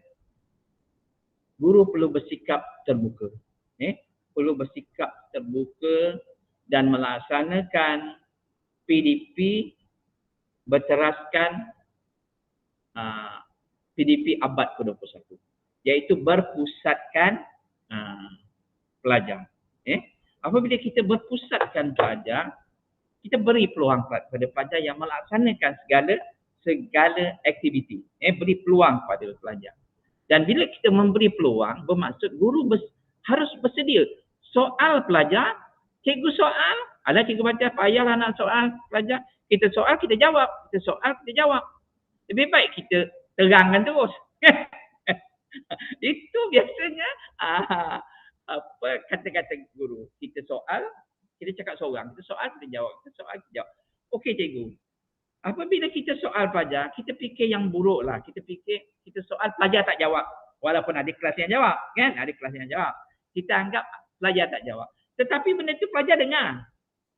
Speaker 3: guru perlu bersikap terbuka. Perlu bersikap terbuka dan melaksanakan PDP berteraskan PDP abad ke-21, iaitu berpusatkan pelajar. Apabila kita berpusatkan pelajar, kita beri peluang kepada pelajar yang melaksanakan segala aktiviti. Beri peluang kepada pelajar. Dan bila kita memberi peluang, bermaksud guru harus bersedia. Soal pelajar, cikgu soal, ada cikgu baca, payahlah nak soal pelajar. Kita soal, kita jawab. Kita soal, kita jawab. Lebih baik kita terangkan terus. Itu biasanya kata-kata guru. Kita soal, kita cakap seorang. Kita soal, kita jawab. Kita soal, kita jawab. Okey cikgu. Apabila kita soal pelajar, kita fikir yang buruk lah. Kita fikir kita soal pelajar tak jawab. Walaupun ada kelas yang jawab. Kan? Ada kelas yang jawab. Kita anggap pelajar tak jawab. Tetapi benda tu pelajar dengar.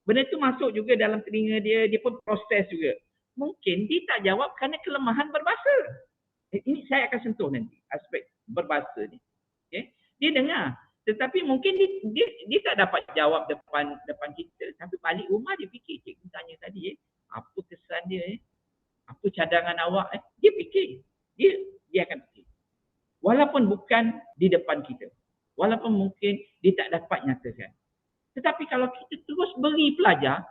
Speaker 3: Benda tu masuk juga dalam telinga dia. Dia pun proses juga. Mungkin dia tak jawab kerana kelemahan berbahasa. Ini saya akan sentuh nanti. Aspek berbahasa ni. Okay? Dia dengar. Tetapi mungkin dia tak dapat jawab depan kita. Tapi balik rumah dia fikir. Cikgu tanya tadi. Apa kesan dia? Apa cadangan awak? Dia fikir. Dia akan fikir. Walaupun bukan di depan kita. Walaupun mungkin dia tak dapat nyatakan. Tetapi kalau kita terus beri pelajar,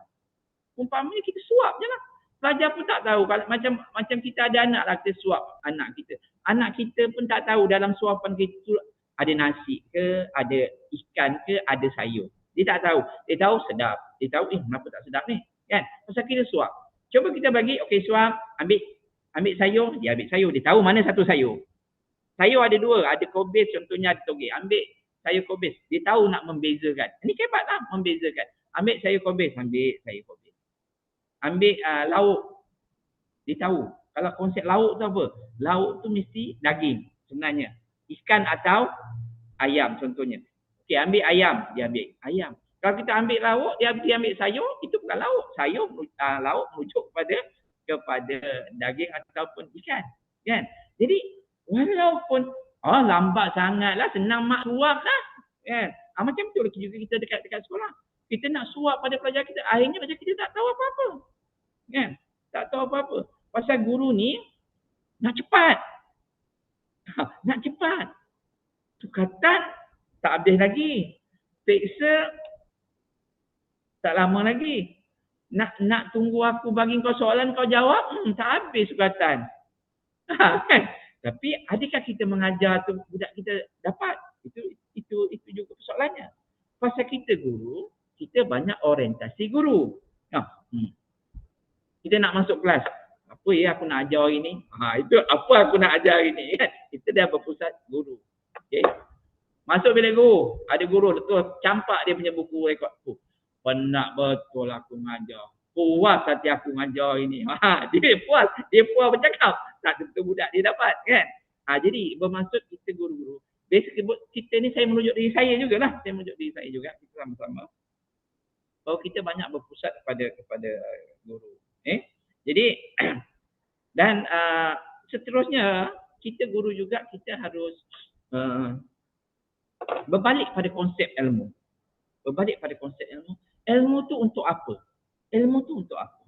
Speaker 3: umpamanya kita suap je lah. Pelajar pun tak tahu. Macam kita ada anak lah, kita suap anak kita. Anak kita pun tak tahu dalam suapan kita ada nasi ke, ada ikan ke, ada sayur. Dia tak tahu. Dia tahu sedap. Dia tahu kenapa tak sedap ni. Kan? Pasal kita suap. Cuba kita bagi, okey suap, ambil sayur, dia ambil sayur. Dia tahu mana satu sayur. Sayur ada dua, ada kobis contohnya, ada toge. Ambil sayur kobis. Dia tahu nak membezakan. Ini kebat lah membezakan. Ambil sayur kobis, ambil sayur kobis. Ambil lauk. Dia tahu. Kalau konsep lauk tu apa? Lauk tu mesti daging sebenarnya. Ikan atau ayam contohnya. Okey, ambil ayam, dia ambil ayam. Kalau kita ambil lauk, dia ambil sayur, itu bukan lauk. Sayur, lauk merujuk kepada daging ataupun ikan. Kan? Jadi, walaupun lambat sangatlah, senang mak suap lah. Kan? Macam tu juga kita dekat sekolah. Kita nak suap pada pelajar kita, akhirnya pelajar kita tak tahu apa-apa. Kan? Tak tahu apa-apa. Pasal guru ni nak cepat. Nak cepat. Sukatan tak habis lagi. Peksa tak lama lagi. Nak tunggu aku bagi kau soalan kau jawab, tak habis sukatan. Kan? Tapi adakah kita mengajar tu budak kita dapat? Itu juga persoalannya. Pasal kita guru, kita banyak orientasi guru. Kita nak masuk kelas. Apa aku nak ajar hari ni? Itu apa aku nak ajar hari ni? Kan? Kita dah berpusat guru. Okay? Masuk bilik guru. Ada guru tu campak dia punya buku rekod. Penat betul aku mengajar. Puas hati aku mengajar hari ni. Dia puas bercakap. Tak tentu budak dia dapat. Kan? Jadi bermaksud kita guru-guru. Basically kita ni saya menunjuk diri saya jugalah. Saya menunjuk diri saya juga. Kita sama-sama. Bahawa kita banyak berpusat kepada guru. Jadi dan seterusnya kita guru juga kita harus berbalik pada konsep ilmu. Berbalik pada konsep ilmu. Ilmu tu untuk apa? Ilmu tu untuk apa?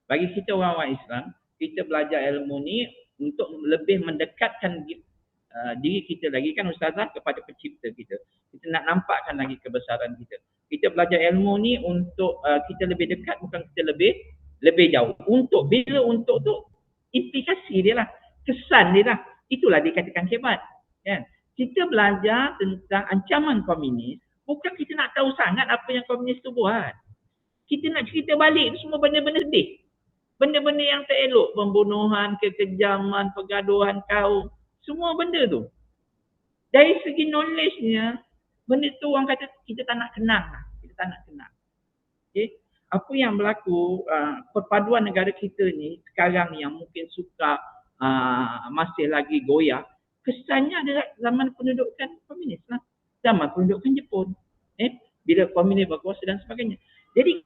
Speaker 3: Bagi kita orang-orang Islam, kita belajar ilmu ni untuk lebih mendekatkan diri kita lagi kan ustazah kepada pencipta kita. Kita nak nampakkan lagi kebesaran kita. Kita belajar ilmu ni untuk kita lebih dekat, bukan kita lebih jauh. Untuk tu implikasi dia lah, kesan dia lah. Itulah dikatakan hebat. Kan? Kita belajar tentang ancaman komunis, bukan kita nak tahu sangat apa yang komunis tu buat. Kita nak cerita balik tu semua benda-benda sedih. Benda-benda yang tak elok, pembunuhan, kekejaman, pergaduhan kaum, semua benda tu. Dari segi knowledge-nya, benda tu orang kata kita tak nak kenal lah. Kita tak nak kenal. Okay? Apa yang berlaku, perpaduan negara kita ni sekarang ni yang mungkin suka masih lagi goyah, kesannya adalah zaman pendudukan komunis lah. Zaman pendudukan Jepun. Bila komunis berkuasa dan sebagainya. Jadi,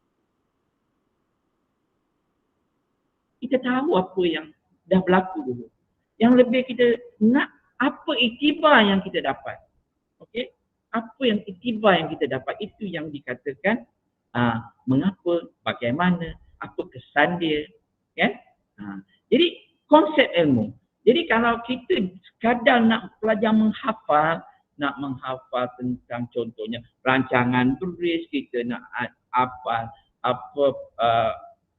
Speaker 3: kita tahu apa yang dah berlaku dulu. Yang lebih kita nak apa iktibar yang kita dapat. Okey? Apa yang iktibar yang kita dapat, itu yang dikatakan mengapa, bagaimana, apa kesan dia. Kan? Jadi konsep ilmu. Jadi kalau kita sekadar nak pelajar menghafal, nak menghafal tentang contohnya rancangan tulis, kita nak apa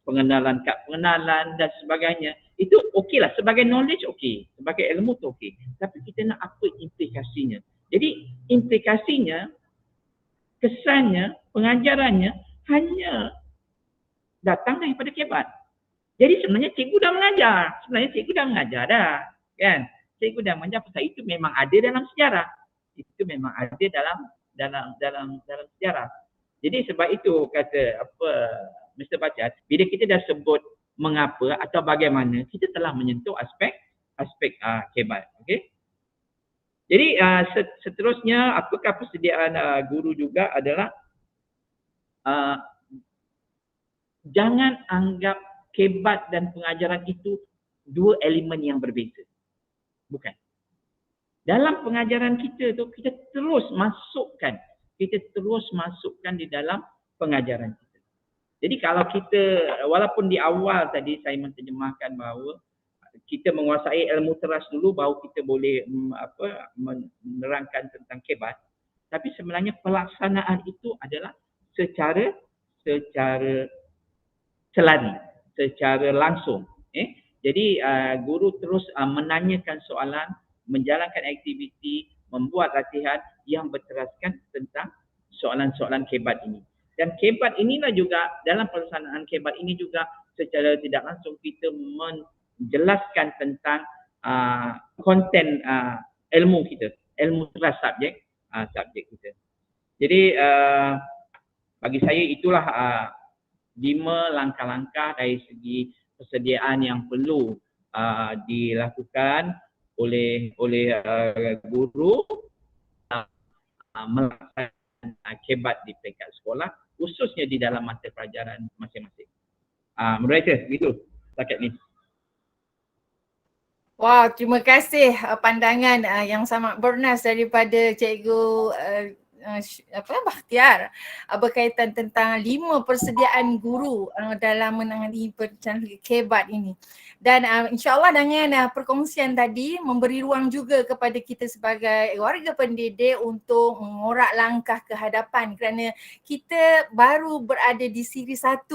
Speaker 3: pengenalan kad pengenalan dan sebagainya, itu okeylah sebagai knowledge, okey, sebagai ilmu tu okey, tapi kita nak apa implikasinya. Jadi implikasinya, kesannya, pengajarannya hanya datang daripada kebat. Jadi sebenarnya cikgu dah mengajar, dah, kan? Cikgu dah mengajar, pasal itu memang ada dalam sejarah. Itu memang ada dalam sejarah. Jadi sebab itu kata Mr. Bachar, bila kita dah sebut mengapa atau bagaimana, kita telah menyentuh aspek kebat. Okey. Jadi seterusnya, apakah persediaan guru juga adalah jangan anggap kebat dan pengajaran itu dua elemen yang berbeza. Bukan. Dalam pengajaran kita tu, kita terus masukkan di dalam pengajaran kita. Jadi kalau kita, walaupun di awal tadi saya menterjemahkan bahawa kita menguasai ilmu teras dulu baru kita boleh menerangkan tentang kebat, tapi sebenarnya pelaksanaan itu adalah secara selari, secara langsung. Jadi guru terus menanyakan soalan, menjalankan aktiviti, membuat latihan yang berteraskan tentang soalan-soalan kebat ini. Dan kebat inilah juga, dalam pelaksanaan kebat ini juga secara tidak langsung kita menjelaskan tentang konten ilmu kita, ilmu teras subjek kita. Jadi bagi saya itulah 5 langkah-langkah dari segi persediaan yang perlu dilakukan oleh guru melaksanakan kebat di peringkat sekolah, khususnya di dalam mata pelajaran masing-masing. Moderator, begitu setakat ni.
Speaker 1: Wow, terima kasih pandangan yang sangat bernas daripada Cikgu Bakhtiar berkaitan tentang 5 persediaan guru dalam menangani pencarian kebat ini. Dan insyaAllah dengan perkongsian tadi memberi ruang juga kepada kita sebagai warga pendidik untuk mengorak langkah ke hadapan, kerana kita baru berada di siri 1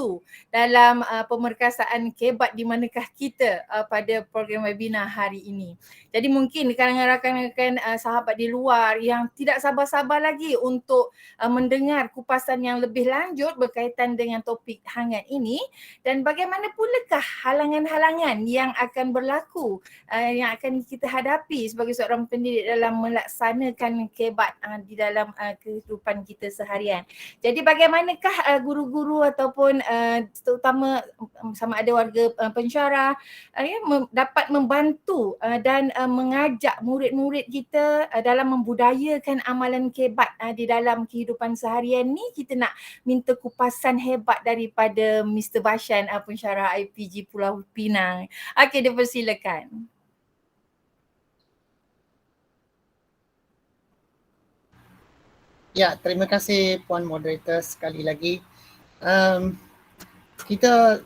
Speaker 1: dalam pemerkasaan kebat di manakah kita pada program webinar hari ini. Jadi mungkin kalangan rakan-rakan sahabat di luar yang tidak sabar-sabar lagi untuk mendengar kupasan yang lebih lanjut berkaitan dengan topik hangat ini, dan bagaimana pulakah halangan-halangan yang akan berlaku, yang akan kita hadapi sebagai seorang pendidik dalam melaksanakan kebat di dalam kehidupan kita seharian. Jadi bagaimanakah guru-guru ataupun terutama sama ada warga pensyarah dapat membantu dan mengajak murid-murid kita dalam membudayakan amalan kebat di dalam kehidupan seharian ni. Kita nak minta kupasan hebat daripada Mr. Bashan, pensyarah IPG Pulau Pinang. Okey, dipersilakan.
Speaker 2: Ya, terima kasih Puan Moderator sekali lagi. Kita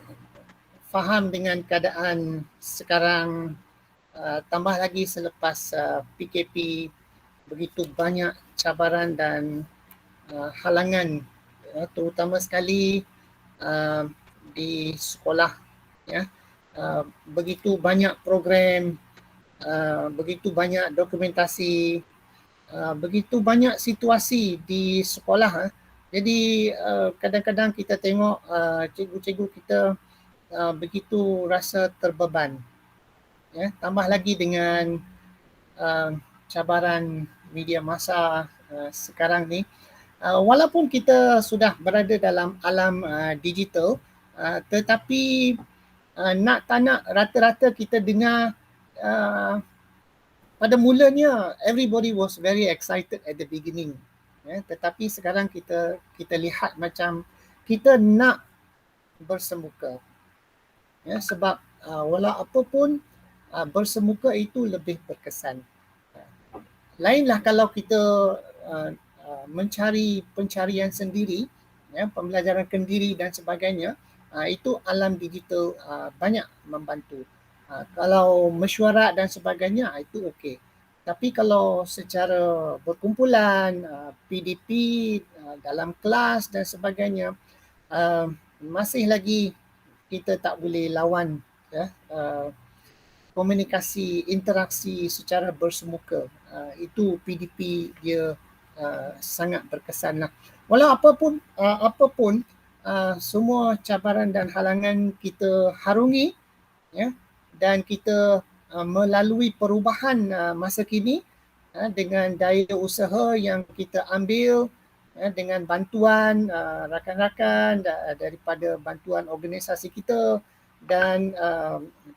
Speaker 2: faham dengan keadaan sekarang, tambah lagi selepas PKP, begitu banyak cabaran dan halangan, terutama sekali di sekolah, ya, begitu banyak program, begitu banyak dokumentasi, begitu banyak situasi di sekolah. Jadi kadang-kadang kita tengok cikgu-cikgu kita begitu rasa terbeban. Ya, tambah lagi dengan cabaran media massa sekarang ni, walaupun kita sudah berada dalam alam digital, tetapi nak tak nak rata-rata kita dengar pada mulanya everybody was very excited at the beginning, ya, tetapi sekarang kita lihat macam kita nak bersemuka, ya, sebab walau apapun bersemuka itu lebih berkesan. Lainlah kalau kita mencari pencarian sendiri, ya, pembelajaran kendiri dan sebagainya, itu alam digital banyak membantu. Kalau mesyuarat dan sebagainya itu okey. Tapi kalau secara berkumpulan, PDP dalam kelas dan sebagainya, masih lagi kita tak boleh lawan, ya, komunikasi, interaksi secara bersemuka. Itu PDP dia sangat berkesan lah. Walau apapun semua cabaran dan halangan kita harungi, ya, dan kita melalui perubahan masa kini dengan daya usaha yang kita ambil, dengan bantuan rakan-rakan daripada bantuan organisasi kita dan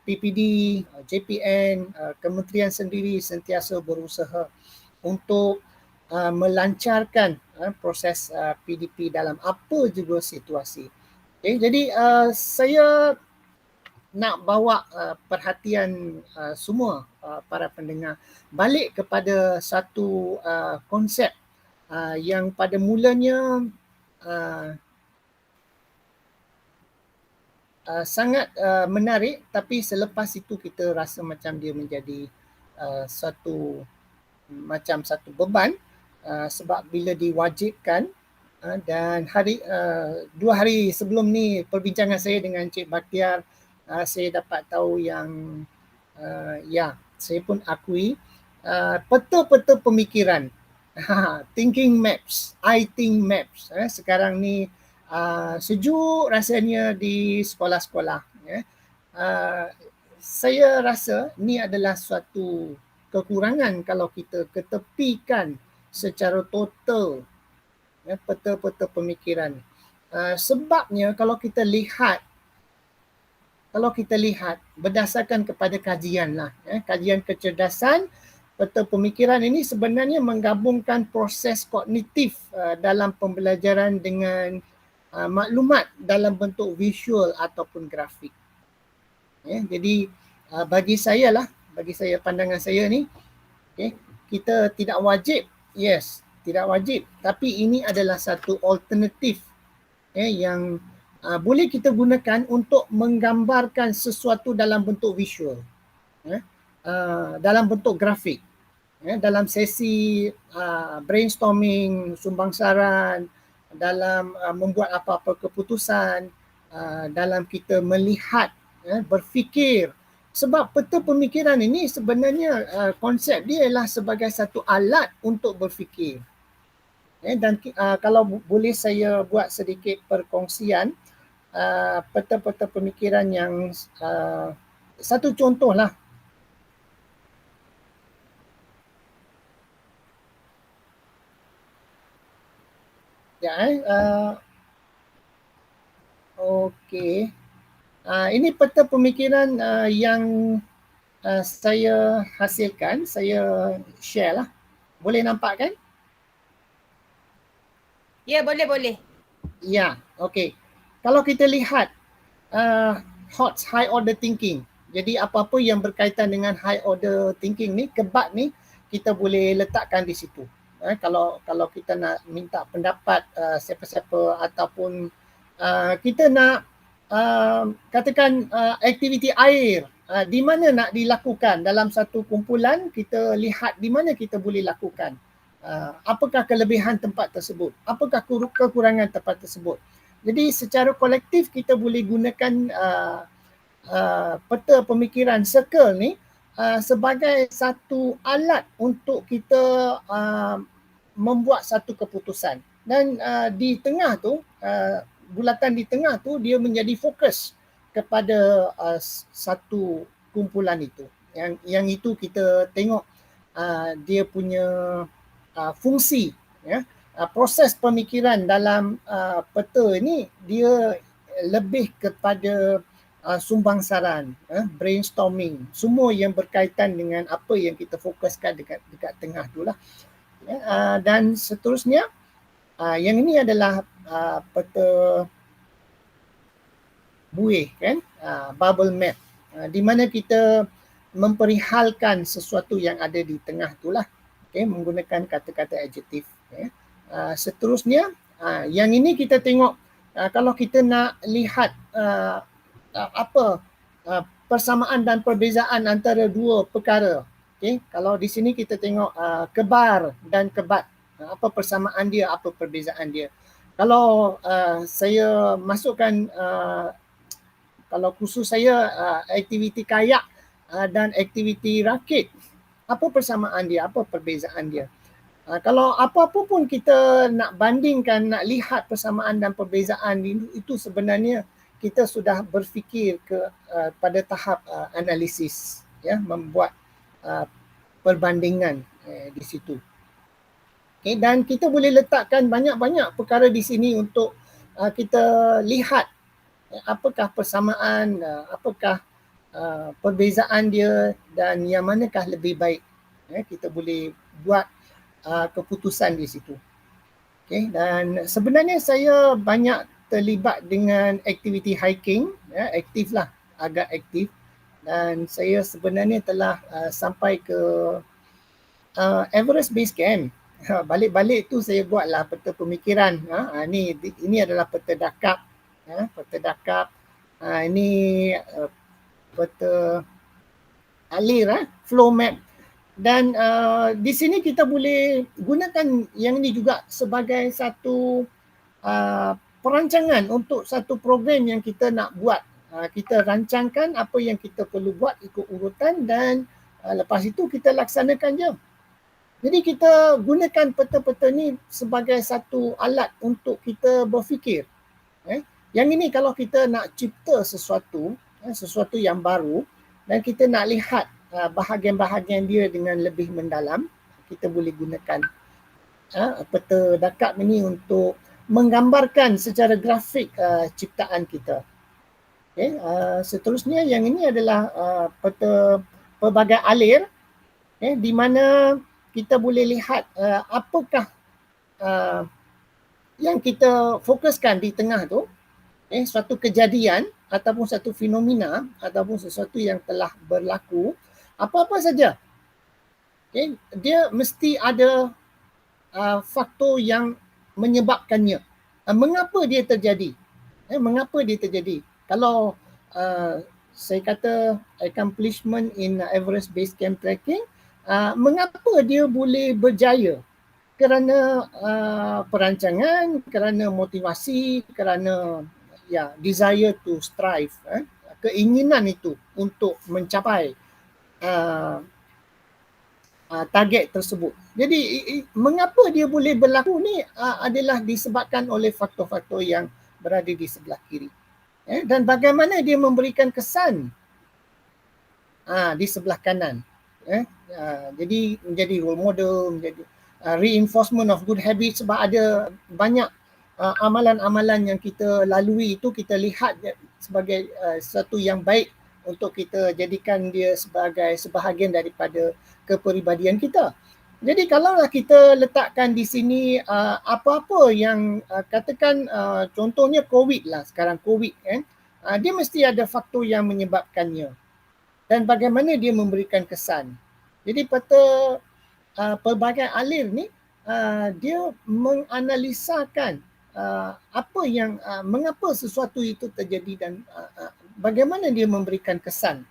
Speaker 2: PPD, JPN, kementerian sendiri sentiasa berusaha untuk melancarkan proses PDP dalam apa juga situasi. Okay, jadi saya nak bawa perhatian semua para pendengar balik kepada satu konsep yang pada mulanya sangat menarik, tapi selepas itu kita rasa macam dia menjadi satu beban, sebab bila diwajibkan, dan 2 hari sebelum ni perbincangan saya dengan Cik Bakhtiar, saya dapat tahu yang ya, saya pun akui peta-peta pemikiran, thinking maps, I think maps, sekarang ni sejuk rasanya di sekolah-sekolah, ya. Saya rasa ni adalah suatu kekurangan kalau kita ketepikan secara total, ya, peta-peta pemikiran. Sebabnya kalau kita lihat berdasarkan kepada kajian lah, kajian kecerdasan, peta pemikiran ini sebenarnya menggabungkan proses kognitif dalam pembelajaran dengan maklumat dalam bentuk visual ataupun grafik. Ya, jadi bagi saya pandangan saya ni, okay, kita tidak wajib, tidak wajib, tapi ini adalah satu alternatif yang boleh kita gunakan untuk menggambarkan sesuatu dalam bentuk visual, dalam bentuk grafik, dalam sesi brainstorming, sumbang saran, dalam membuat apa-apa keputusan, dalam kita melihat, berfikir. Sebab peta pemikiran ini sebenarnya konsep dia ialah sebagai satu alat untuk berfikir. Dan kalau boleh saya buat sedikit perkongsian peta-peta pemikiran yang satu contoh lah. Ya, okey. Ini peta pemikiran yang saya hasilkan, saya share lah. Boleh nampak kan?
Speaker 1: Ya, boleh.
Speaker 2: Ya, okey. Kalau kita lihat HOTS, high order thinking. Jadi apa-apa yang berkaitan dengan high order thinking ni, kebat ni, kita boleh letakkan di situ. Kalau kita nak minta pendapat siapa-siapa ataupun kita nak katakan aktiviti air, di mana nak dilakukan dalam satu kumpulan, kita lihat di mana kita boleh lakukan. Apakah kelebihan tempat tersebut? Apakah kekurangan tempat tersebut? Jadi secara kolektif kita boleh gunakan peta pemikiran circle ni sebagai satu alat untuk kita membuat satu keputusan. Dan di tengah tu, bulatan di tengah tu dia menjadi fokus kepada satu kumpulan itu. Yang itu kita tengok dia punya fungsi, ya. Proses pemikiran dalam peta ni dia lebih kepada sumbangsaran, brainstorming, semua yang berkaitan dengan apa yang kita fokuskan dekat tengah tu lah. Dan seterusnya, yang ini adalah peta buih, kan, bubble map, di mana kita memperihalkan sesuatu yang ada di tengah tu lah, okay, menggunakan kata-kata adjektif. Okay. Seterusnya, yang ini kita tengok kalau kita nak lihat apa persamaan dan perbezaan antara dua perkara. Okay. Kalau di sini kita tengok kebar dan kebat, apa persamaan dia, apa perbezaan dia. Kalau saya masukkan, kalau khusus saya aktiviti kayak dan aktiviti rakit, apa persamaan dia, apa perbezaan dia. Kalau apa-apa pun kita nak bandingkan, nak lihat persamaan dan perbezaan itu sebenarnya kita sudah berfikir pada tahap analisis, ya, membuat perbandingan di situ. Okay, dan kita boleh letakkan banyak-banyak perkara di sini untuk kita lihat apakah persamaan, apakah perbezaan dia dan yang manakah lebih baik. Kita boleh buat keputusan di situ. Okay, dan sebenarnya saya banyak terlibat dengan aktiviti hiking, ya, aktif lah, agak aktif, dan saya sebenarnya telah sampai ke Everest Base Camp. Balik-balik tu saya buatlah peta pemikiran. Ini adalah peta dakap, peta dakap. Ini peta alir, flow map. Dan di sini kita boleh gunakan yang ini juga sebagai satu perancangan untuk satu program yang kita nak buat. Kita rancangkan apa yang kita perlu buat ikut urutan dan lepas itu kita laksanakan je. Jadi kita gunakan peta-peta ni sebagai satu alat untuk kita berfikir. Yang ini kalau kita nak cipta sesuatu, sesuatu yang baru dan kita nak lihat bahagian-bahagian dia dengan lebih mendalam, kita boleh gunakan peta dakap ini untuk menggambarkan secara grafik ciptaan kita. Okay. Seterusnya yang ini adalah peta pelbagai alir, di mana kita boleh lihat apakah yang kita fokuskan di tengah tu, suatu kejadian ataupun satu fenomena ataupun sesuatu yang telah berlaku, apa-apa saja. Okay. Dia mesti ada faktor yang menyebabkannya. Mengapa dia terjadi? Mengapa dia terjadi? Kalau saya kata accomplishment in Everest Base Camp Trekking, mengapa dia boleh berjaya? Kerana perancangan, kerana motivasi, kerana desire to strive, keinginan itu untuk mencapai target tersebut. Jadi mengapa dia boleh berlaku ni adalah disebabkan oleh faktor-faktor yang berada di sebelah kiri. Dan bagaimana dia memberikan kesan di sebelah kanan. Jadi menjadi role model, menjadi reinforcement of good habits, sebab ada banyak amalan-amalan yang kita lalui itu kita lihat sebagai sesuatu yang baik untuk kita jadikan dia sebagai sebahagian daripada kepribadian kita. Jadi kalaulah kita letakkan di sini apa-apa yang katakan contohnya COVID lah, sekarang COVID kan, dia mesti ada faktor yang menyebabkannya dan bagaimana dia memberikan kesan. Jadi peta pelbagai alir ni dia menganalisakan apa yang mengapa sesuatu itu terjadi dan bagaimana dia memberikan kesan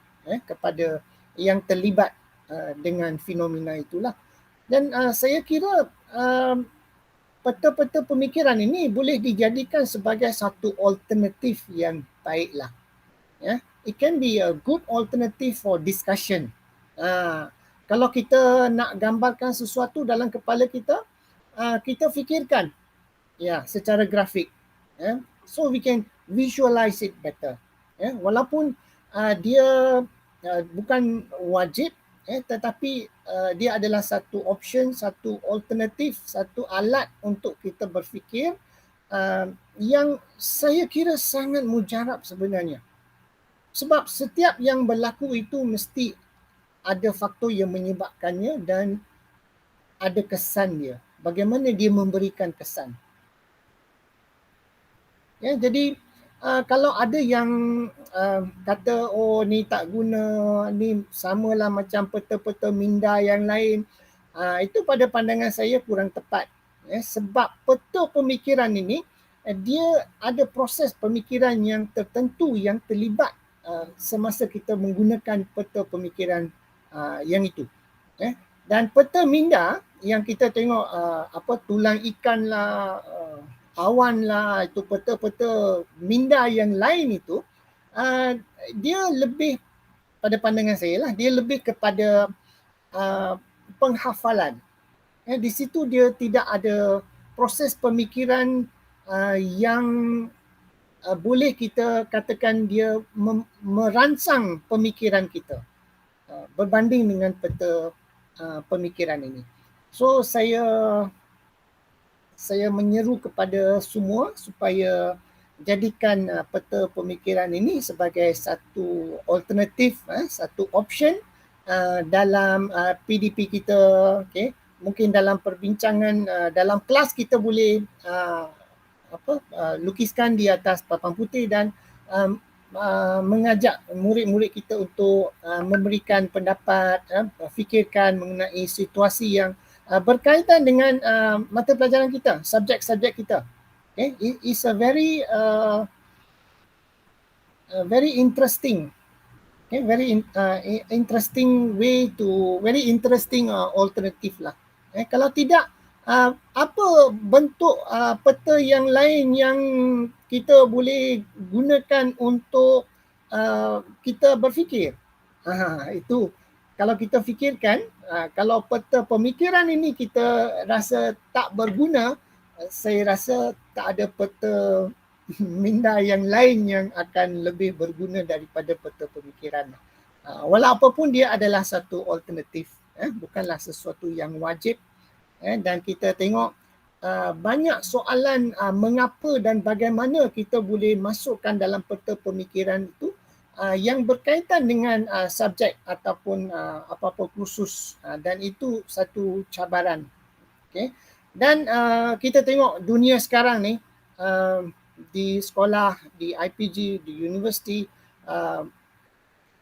Speaker 2: kepada yang terlibat dengan fenomena itulah. Dan saya kira peta-peta pemikiran ini boleh dijadikan sebagai satu alternatif yang baiklah. it can be a good alternative for discussion. Kalau kita nak gambarkan sesuatu dalam kepala kita, kita fikirkan secara grafik. So we can visualize it better. Walaupun dia bukan wajib, tetapi dia adalah satu option, satu alternatif, satu alat untuk kita berfikir yang saya kira sangat mujarab sebenarnya. Sebab setiap yang berlaku itu mesti ada faktor yang menyebabkannya dan ada kesan dia. Bagaimana dia memberikan kesan. Jadi kalau ada yang kata ni tak guna, ni samalah macam peta-peta minda yang lain, itu pada pandangan saya kurang tepat. Sebab peta pemikiran ini dia ada proses pemikiran yang tertentu yang terlibat semasa kita menggunakan peta pemikiran yang itu. Dan peta minda yang kita tengok tulang ikan lah, awan lah, itu peta-peta minda yang lain itu, dia lebih, pada pandangan saya lah, dia lebih kepada penghafalan. Di situ dia tidak ada proses pemikiran yang boleh kita katakan dia merangsang pemikiran kita berbanding dengan peta pemikiran ini. So saya menyeru kepada semua supaya jadikan peta pemikiran ini sebagai satu alternatif, satu option dalam PDP kita. Mungkin dalam perbincangan dalam kelas kita boleh lukiskan di atas papan putih dan mengajak murid-murid kita untuk memberikan pendapat, fikirkan mengenai situasi yang berkaitan dengan mata pelajaran kita, subjek-subjek kita. It's a very interesting, interesting way to, very interesting alternative lah. Kalau tidak, apa bentuk peta yang lain yang kita boleh gunakan untuk kita berfikir? Itu kalau kita fikirkan, kalau peta pemikiran ini kita rasa tak berguna, saya rasa tak ada peta minda yang lain yang akan lebih berguna daripada peta pemikiran. Walaupun dia adalah satu alternatif, bukanlah sesuatu yang wajib. Dan kita tengok banyak soalan mengapa dan bagaimana kita boleh masukkan dalam peta pemikiran itu yang berkaitan dengan subjek ataupun apa-apa kursus, dan itu satu cabaran. Dan kita tengok dunia sekarang ni, di sekolah, di IPG, di universiti,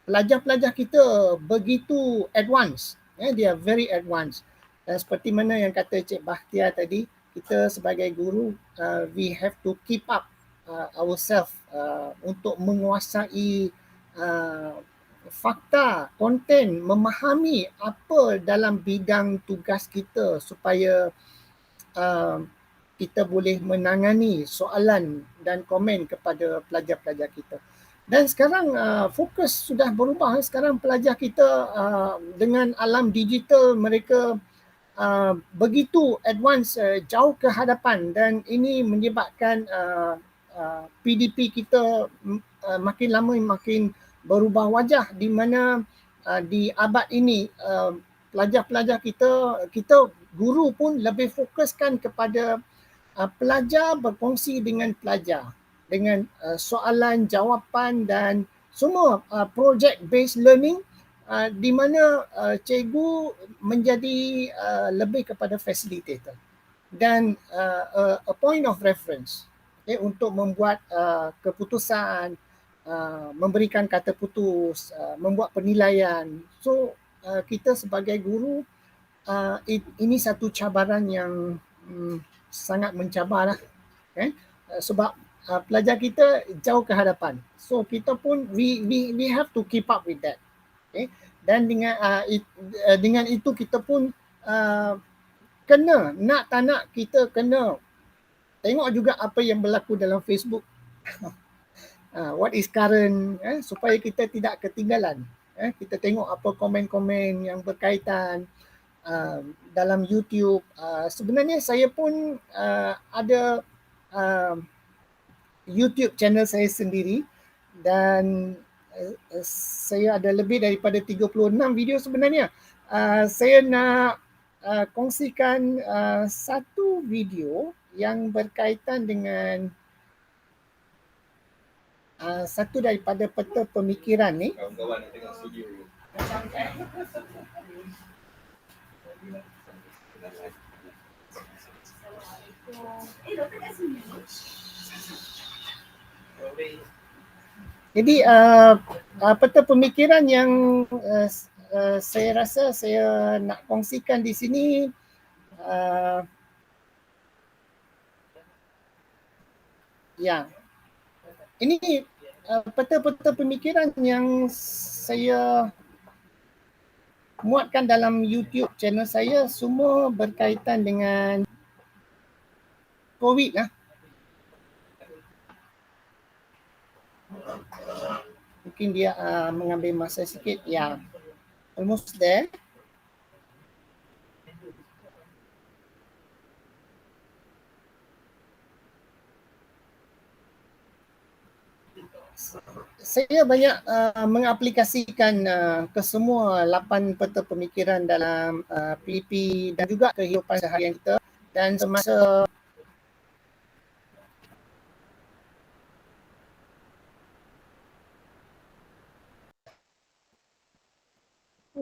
Speaker 2: pelajar-pelajar kita begitu advance, they are very advanced. Dan seperti mana yang kata Cik Bahtiar tadi, kita sebagai guru, we have to keep up ourselves untuk menguasai fakta, konten, memahami apa dalam bidang tugas kita supaya kita boleh menangani soalan dan komen kepada pelajar-pelajar kita. Dan sekarang fokus sudah berubah. Sekarang pelajar kita dengan alam digital, mereka begitu advance, jauh ke hadapan, dan ini menyebabkan PDP kita makin lama makin berubah wajah, di mana di abad ini pelajar-pelajar kita guru pun lebih fokuskan kepada pelajar berkongsi dengan pelajar, dengan soalan, jawapan dan semua project based learning, di mana cikgu menjadi lebih kepada facilitator dan a point of reference untuk membuat keputusan, memberikan kata putus, membuat penilaian. So kita sebagai guru, ini satu cabaran yang sangat mencabar lah, sebab pelajar kita jauh ke hadapan. So kita pun we have to keep up with that. Dan dengan itu kita pun kena, nak tak nak kita kena tengok juga apa yang berlaku dalam Facebook. what is current, supaya kita tidak ketinggalan. Kita tengok apa komen-komen yang berkaitan dalam YouTube. Sebenarnya saya pun ada YouTube channel saya sendiri dan saya ada lebih daripada 36 video sebenarnya. Saya nak kongsikan satu video yang berkaitan dengan satu daripada peta pemikiran ni.
Speaker 4: Kawan-kawan nak tengok studio.
Speaker 2: Jadi peta pemikiran yang saya rasa saya nak kongsikan di sini ini peta-peta pemikiran yang saya muatkan dalam YouTube channel saya semua berkaitan dengan COVID lah. Mungkin dia mengambil masa sikit. Ya, almost there. Saya banyak mengaplikasikan ke semua 8 peta pemikiran dalam PDP dan juga kehidupan seharian kita, dan semasa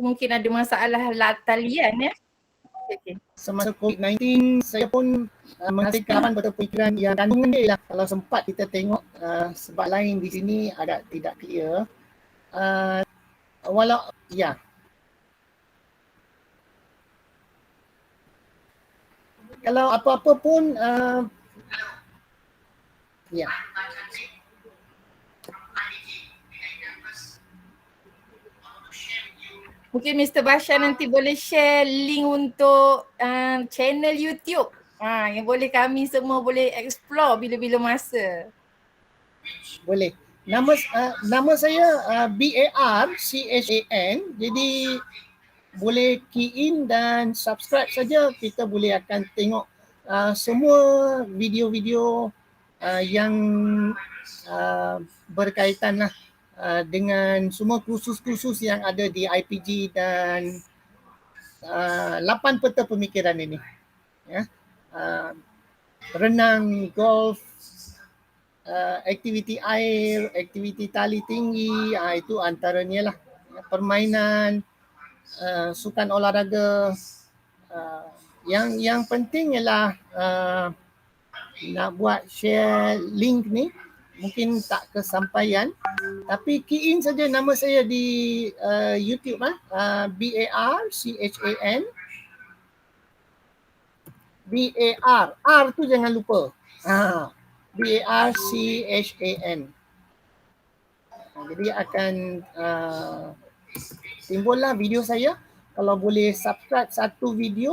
Speaker 1: Mungkin ada masalah talian ya. Okay.
Speaker 2: Semasa COVID-19 saya pun menghasilkan 8 peta pemikiran yang kandungan dia ialah, kalau sempat kita tengok sebab lain di sini agak tidak clear. Walau ya. Kalau apa-apa pun ya.
Speaker 1: Mungkin Mr. Bashar nanti boleh share link untuk channel YouTube yang boleh kami semua boleh explore bila-bila masa.
Speaker 2: Boleh. Nama saya BARCHAN. Jadi boleh key in dan subscribe saja. Kita boleh akan tengok semua video-video yang berkaitan lah dengan semua kursus-kursus yang ada di IPG dan 8 peta pemikiran ini. Ya. Renang, golf, aktiviti air, aktiviti tali tinggi, itu antaranya lah. Permainan, sukan olahraga. Yang penting ialah nak buat share link ni mungkin tak kesampaian, tapi key in saja nama saya di YouTube BARCHAN. BAR, R tu jangan lupa. BARCHAN. Jadi akan timbullah video saya. Kalau boleh subscribe satu video,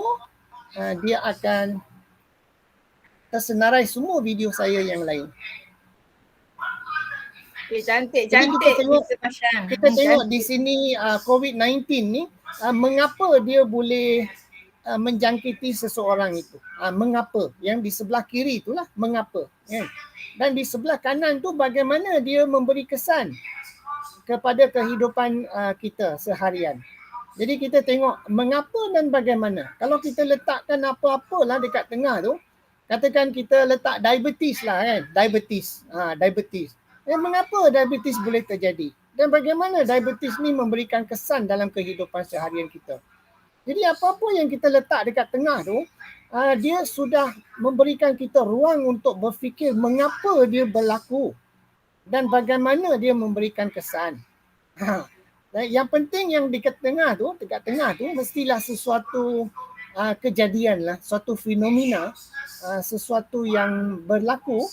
Speaker 2: dia akan tersenarai semua video saya yang lain.
Speaker 1: Okay, cantik
Speaker 2: kita tengok di sini COVID-19 ni mengapa dia boleh menjangkiti seseorang itu. Mengapa? Yang di sebelah kiri itulah mengapa. Dan di sebelah kanan tu bagaimana dia memberi kesan kepada kehidupan kita seharian. Jadi kita tengok mengapa dan bagaimana. Kalau kita letakkan apa-apalah dekat tengah tu, katakan kita letak diabetes lah kan. Diabetes. Mengapa diabetes boleh terjadi? Dan bagaimana diabetes ni memberikan kesan dalam kehidupan seharian kita. Jadi apa-apa yang kita letak dekat tengah tu, dia sudah memberikan kita ruang untuk berfikir mengapa dia berlaku dan bagaimana dia memberikan kesan. Yang penting yang dekat tengah tu mestilah sesuatu kejadian lah, suatu fenomena, sesuatu yang berlaku,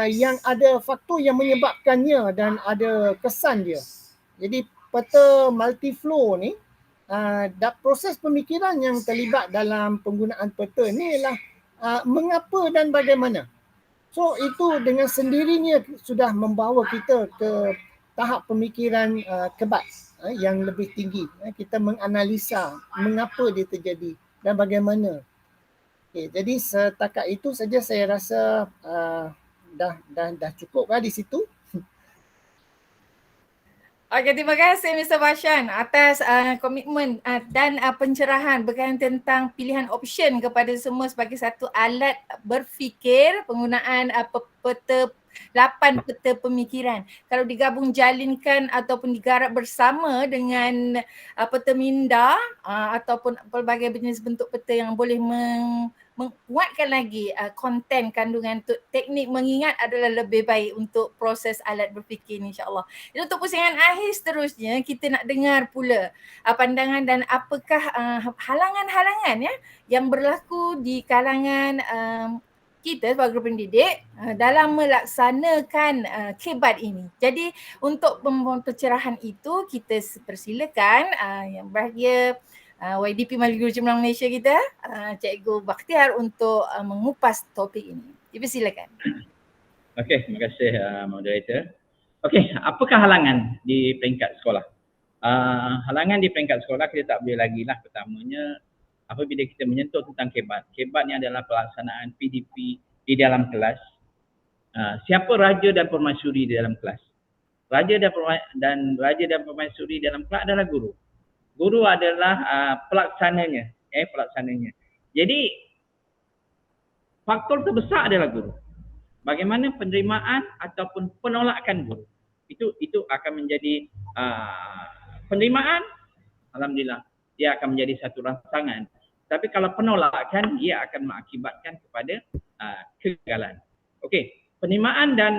Speaker 2: yang ada faktor yang menyebabkannya dan ada kesan dia. Jadi peta multiflow ni, proses pemikiran yang terlibat dalam penggunaan peta ni ialah mengapa dan bagaimana. So itu dengan sendirinya sudah membawa kita ke tahap pemikiran kebat yang lebih tinggi. Kita menganalisa mengapa dia terjadi dan bagaimana. Okay, jadi setakat itu saja saya rasa dah cukup di situ.
Speaker 1: Okey, terima kasih Mr. Bashan atas komitmen dan pencerahan berkaitan tentang pilihan option kepada semua sebagai satu alat berfikir, penggunaan peta 8 peta pemikiran. Kalau digabung jalinkan ataupun digarap bersama dengan peta minda ataupun pelbagai jenis bentuk peta yang boleh menguatkan lagi konten kandungan teknik mengingat adalah lebih baik untuk proses alat berfikir ni, insya-Allah. Jadi untuk pusingan akhir seterusnya kita nak dengar pula pandangan dan apakah halangan-halangan yang berlaku di kalangan kita sebagai pendidik dalam melaksanakan kebat ini. Jadi untuk pencerahan itu kita persilakan yang berbahagia YDP Majlis Guru Cemerlang Malaysia kita, Cikgu Bakhtiar untuk mengupas topik ini. Dipersilakan.
Speaker 3: Okey, terima kasih moderator. Okey, apakah halangan di peringkat sekolah? Halangan di peringkat sekolah kita tak boleh lagi lah. Pertamanya, apabila kita menyentuh tentang kebat. Kebat ni adalah pelaksanaan PDP di dalam kelas. Siapa raja dan permaisuri di dalam kelas? Raja dan permaisuri dalam kelas adalah guru. Guru adalah pelaksananya. Pelaksananya. Jadi, faktor terbesar adalah guru. Bagaimana penerimaan ataupun penolakan guru. Itu akan menjadi penerimaan, alhamdulillah, dia akan menjadi satu rangsangan. Tapi kalau penolakan, dia akan mengakibatkan kepada kegagalan. Okey, penerimaan dan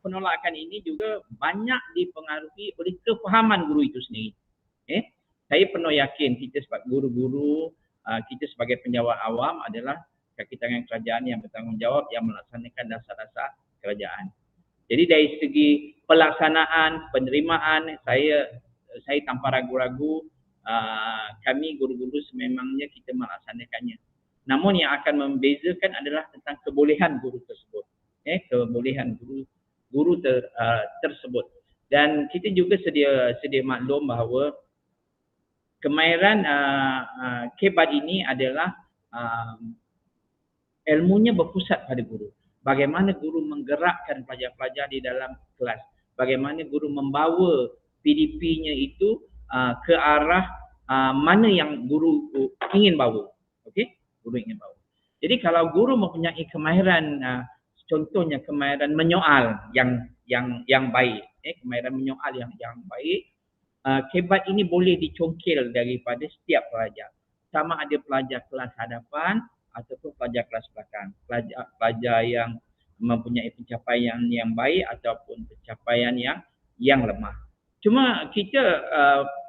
Speaker 3: penolakan ini juga banyak dipengaruhi oleh kefahaman guru itu sendiri. Saya penuh yakin kita sebagai guru-guru, kita sebagai penjawat awam adalah kaki tangan kerajaan yang bertanggungjawab yang melaksanakan dasar-dasar kerajaan. Jadi dari segi pelaksanaan, penerimaan, saya tanpa ragu-ragu kami guru-guru sememangnya kita melaksanakannya. Namun yang akan membezakan adalah tentang kebolehan guru tersebut. Kebolehan guru tersebut. Dan kita juga sedia maklum bahawa kemahiran kebat ini adalah ilmunya berpusat pada guru. Bagaimana guru menggerakkan pelajar-pelajar di dalam kelas. Bagaimana guru membawa PDP-nya itu ke arah mana yang guru ingin bawa. Okey? Guru ingin bawa. Jadi kalau guru mempunyai kemahiran, contohnya kemahiran menyoal yang baik. Kemahiran menyoal yang baik. Kebat ini boleh dicongkil daripada setiap pelajar. Sama ada pelajar kelas hadapan ataupun pelajar kelas belakang. Pelajar yang mempunyai pencapaian yang baik ataupun pencapaian yang lemah. Cuma kita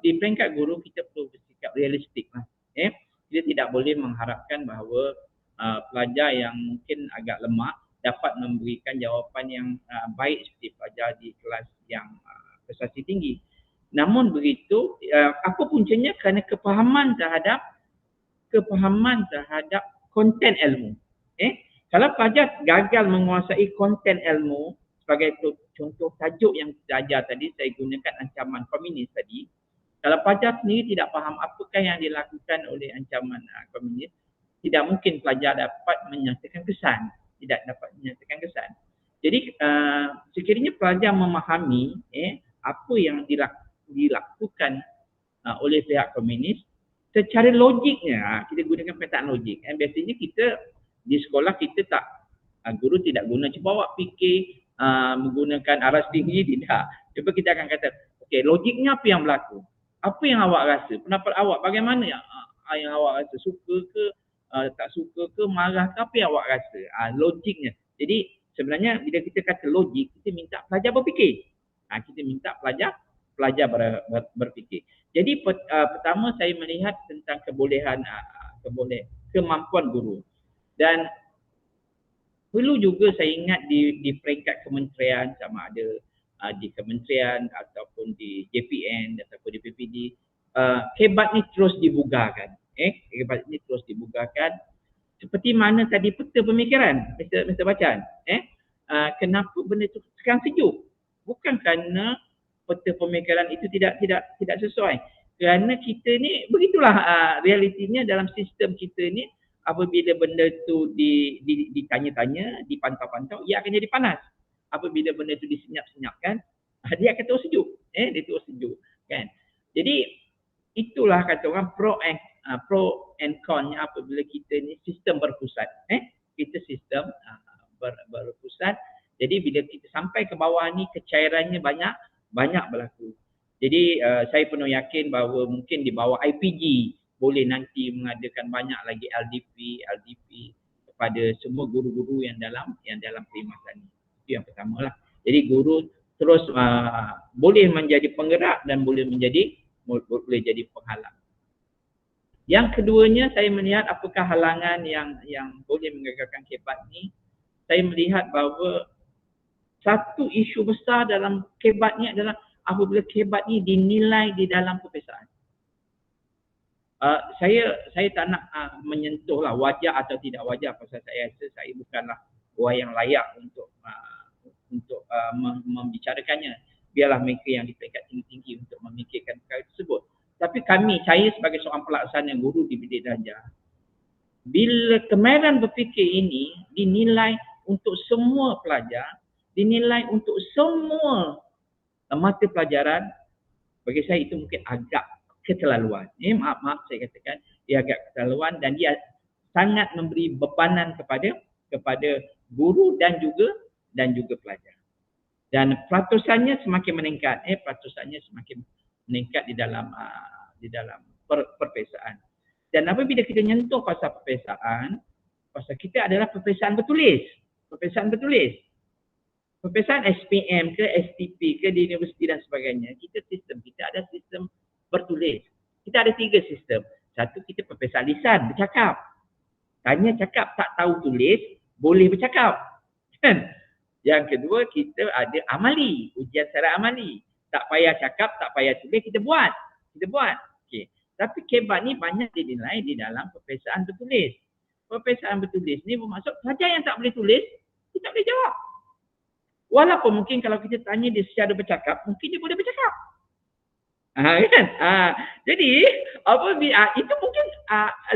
Speaker 3: di peringkat guru kita perlu bersikap realistik lah. Kita tidak boleh mengharapkan bahawa pelajar yang mungkin agak lemah dapat memberikan jawapan yang baik seperti pelajar di kelas yang prestasi tinggi. Namun begitu, apa puncanya? Kerana kepahaman terhadap konten ilmu. Kalau pelajar gagal menguasai konten ilmu, sebagai contoh tajuk yang kita ajar tadi, saya gunakan ancaman komunis tadi. Kalau pelajar sendiri tidak faham apakah yang dilakukan oleh ancaman komunis, tidak mungkin pelajar dapat menyatakan kesan. Tidak dapat menyatakan kesan. Jadi sekiranya pelajar memahami apa yang dilakukan oleh pihak komunis, secara logiknya, kita gunakan petaan logik. Biasanya kita di sekolah kita guru tidak guna cuba awak fikir menggunakan aras tinggi, tidak. Cuba kita akan kata, okey, logiknya apa yang berlaku? Apa yang awak rasa? Pendapat awak bagaimana yang awak rasa? Suka ke, tak suka ke, marah ke, apa yang awak rasa? Logiknya. Jadi sebenarnya bila kita kata logik, kita minta pelajar berfikir. Kita minta pelajar berfikir. Jadi pertama saya melihat tentang kemampuan guru. Dan perlu juga saya ingat di peringkat kementerian, sama ada di kementerian ataupun di JPN ataupun di PPD, kebat ni terus dibugakan. Kebat ni terus dibugakan seperti mana tadi peta pemikiran Mr. Bacan, kenapa benda itu sekarang sejuk? Bukan kerana peta pemikiran itu tidak sesuai. Kerana kita ni begitulah realitinya dalam sistem kita ni, apabila benda tu ditanya-tanya, dipantau-pantau, ia akan jadi panas. Apabila benda tu disenyap-senyapkan, dia akan terus sejuk. Dia terus sejuk, kan? Jadi itulah kata orang pro and con-nya apabila kita ni sistem berpusat. Kita sistem berpusat. Jadi bila kita sampai ke bawah ni, kecairannya banyak berlaku. Jadi saya penuh yakin bahawa mungkin di bawah IPG boleh nanti mengadakan banyak lagi LDP kepada semua guru-guru yang dalam perkhidmatan ini. Itu yang pertama lah. Jadi guru terus boleh menjadi penggerak dan boleh jadi penghalang. Yang keduanya, saya melihat apakah halangan yang boleh menggagalkan KEBAT ni. Saya melihat bahawa satu isu besar dalam KEBAT ni adalah apabila KEBAT ni dinilai di dalam perpesaan. Saya tak nak menyentuhlah wajar atau tidak wajar, pasal saya rasa saya bukanlah orang yang layak untuk membicarakannya. Biarlah mereka yang di peringkat tinggi-tinggi untuk memikirkan perkara tersebut. Tapi saya sebagai seorang pelaksana guru di Bidik Darjah, bila kemahiran berfikir ini dinilai untuk semua pelajar, dinilai untuk semua mata pelajaran, bagi saya itu mungkin agak keterlaluan. Maaf saya katakan, dia agak keterlaluan dan dia sangat memberi bebanan kepada guru dan juga pelajar. Dan pelatusannya semakin meningkat, di dalam perpesaan. Dan apabila kita nyentuh pasal perpesaan, pasal kita adalah perpesaan bertulis. Perpesaan SPM ke STP ke di universiti dan sebagainya, kita ada sistem bertulis. Kita ada 3 sistem. Satu, kita perpesaan lisan, bercakap. Tanya cakap, tak tahu tulis, boleh bercakap. Kan? Yang kedua, kita ada amali, ujian secara amali. Tak payah cakap, tak payah tulis, kita buat. Okey. Tapi KEBAT ni banyak dinilai di dalam perpesaan bertulis. Perpesaan bertulis ni bermaksud pelajar yang tak boleh tulis, dia tak boleh jawab. Walaupun mungkin kalau kita tanya dia secara bercakap, mungkin dia boleh bercakap. Kan? Jadi, itu mungkin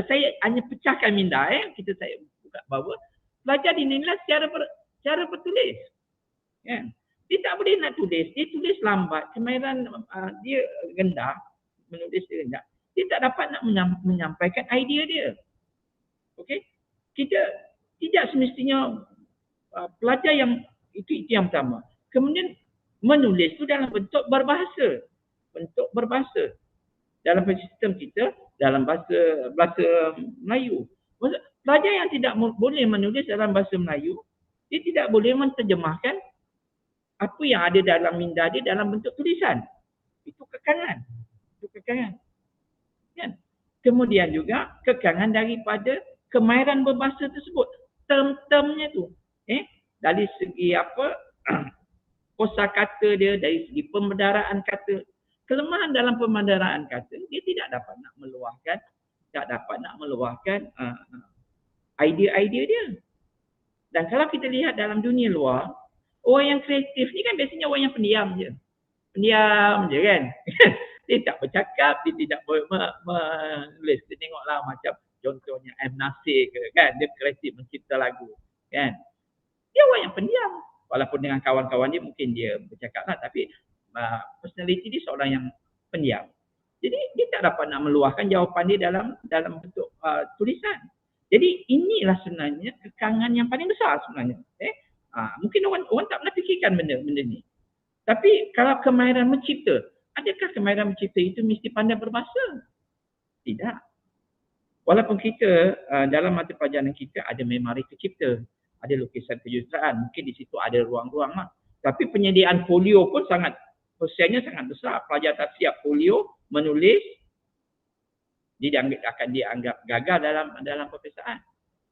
Speaker 3: saya hanya pecahkan minda. Saya buka bahawa pelajar dinilai secara bertulis. Kan? Dia tak boleh nak tulis, dia tulis lambat, kemahiran dia rendah, menulis dia rendah. Dia tak dapat nak menyampaikan idea dia. Okey? Kita tidak semestinya pelajar yang itu yang pertama. Kemudian menulis itu dalam bentuk berbahasa. Dalam sistem kita, dalam bahasa Melayu. Pelajar yang tidak boleh menulis dalam bahasa Melayu, dia tidak boleh menterjemahkan apa yang ada dalam minda dia dalam bentuk tulisan. Itu kekangan. Kan? Kemudian juga kekangan daripada kemahiran berbahasa tersebut. Term-termnya tu. Dari segi kosakata dia, dari segi pembedaraan kata. Kelemahan dalam pembedaraan kata, dia tidak dapat nak meluahkan idea-idea dia. Dan kalau kita lihat dalam dunia luar, orang yang kreatif ni kan biasanya orang yang pendiam je kan. Dia tak bercakap, dia tidak menulis. Kita tengoklah macam contohnya M. Nasir ke kan, dia kreatif mencipta lagu kan. Dia orang yang pendiam. Walaupun dengan kawan-kawan dia mungkin dia bercakap lah, tapi personality dia seorang yang pendiam. Jadi dia tak dapat nak meluahkan jawapan dia dalam bentuk tulisan. Jadi inilah sebenarnya kekangan yang paling besar sebenarnya. Mungkin orang tak pernah fikirkan benda ni. Tapi kalau kemahiran mencipta, adakah kemahiran mencipta itu mesti pandai berbahasa? Tidak. Walaupun kita dalam mata pelajaran kita ada memori tercipta, ada lukisan kejuruteraan, mungkin di situ ada ruang-ruang lah. Tapi penyediaan folio pun persennya sangat besar. Pelajar tak siap folio, menulis, dia akan dianggap gagal dalam perpesaan.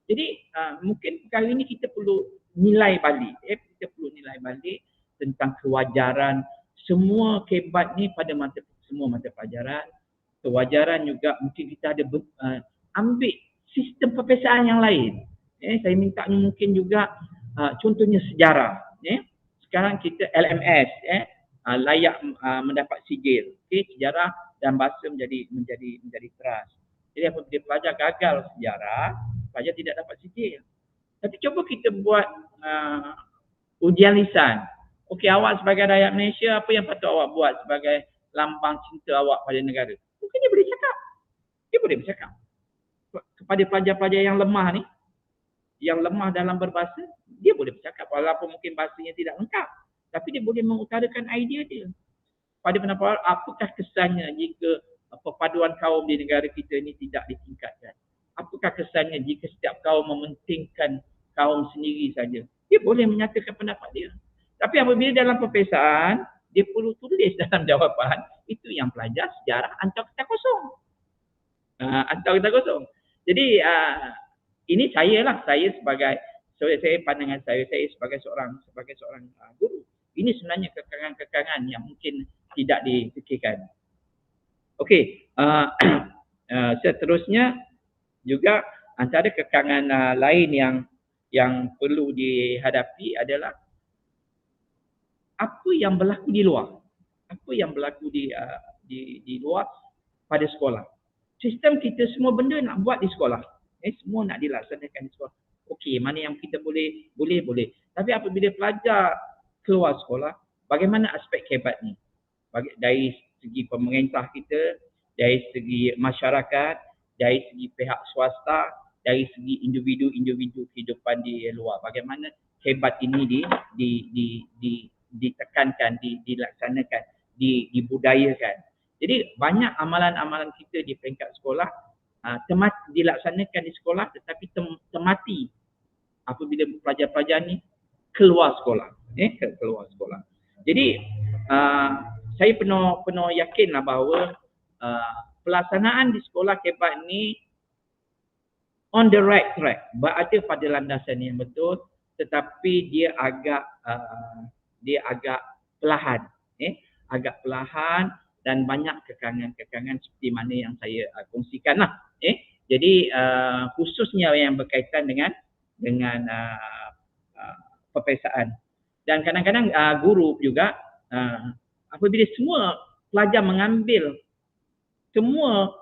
Speaker 3: Jadi mungkin kali ini kita perlu nilai balik. Kita perlu nilai balik tentang kewajaran semua KEBAT ni pada semua mata pelajaran. Kewajaran juga mungkin kita ada ambil sistem perpesaan yang lain. Saya minta mungkin juga contohnya sejarah. Sekarang kita LMS, layak mendapat sijil. Sejarah dan bahasa menjadi teras. Jadi apabila pelajar gagal sejarah, pelajar tidak dapat sijil. Tapi coba kita buat ujian lisan. Okey, awak sebagai rakyat Malaysia, apa yang patut awak buat sebagai lambang cinta awak pada negara? Mungkin dia boleh cakap. Dia boleh bercakap. Kepada pelajar-pelajar yang lemah ni, yang lemah dalam berbahasa, dia boleh bercakap walaupun mungkin bahasanya tidak lengkap. Tapi dia boleh mengutarakan idea dia. Pada pendapat, apakah kesannya jika perpaduan kaum di negara kita ni tidak ditingkatkan? Apakah kesannya jika setiap kaum mementingkan kaum sendiri saja? Dia boleh menyatakan pendapat dia. Tapi apabila dalam perpesaan, dia perlu tulis dalam jawapan, itu yang pelajar sejarah hantar kertas kosong. Hantar kertas kosong. Jadi ini saya sebagai pandangan saya sebagai seorang guru. Ini sebenarnya kekangan-kekangan yang mungkin tidak difikirkan. Okey, seterusnya juga antara kekangan lain yang perlu dihadapi adalah apa yang berlaku di luar. Apa yang berlaku di luar pada sekolah. Sistem kita semua benda nak buat di sekolah. Semua nak dilaksanakan di sekolah. Okey, mana yang kita boleh. Tapi apabila pelajar keluar sekolah, bagaimana aspek hebat ni? Dari segi pemerintah kita, dari segi masyarakat, dari segi pihak swasta, dari segi individu-individu kehidupan di luar. Bagaimana hebat ini ditekankan, dilaksanakan, dibudayakan. Jadi banyak amalan-amalan kita di peringkat sekolah dilaksanakan di sekolah tetapi temati apabila pelajar-pelajar ni keluar sekolah. Keluar sekolah. Jadi saya penuh yakinlah bahawa pelaksanaan di sekolah kebat ni on the right track, berada pada landasan yang betul, tetapi dia agak perlahan, agak perlahan dan banyak kekangan-kekangan seperti mana yang saya kongsikanlah. Jadi khususnya yang berkaitan dengan perpesaan. Dan kadang-kadang guru juga apabila semua pelajar mengambil semua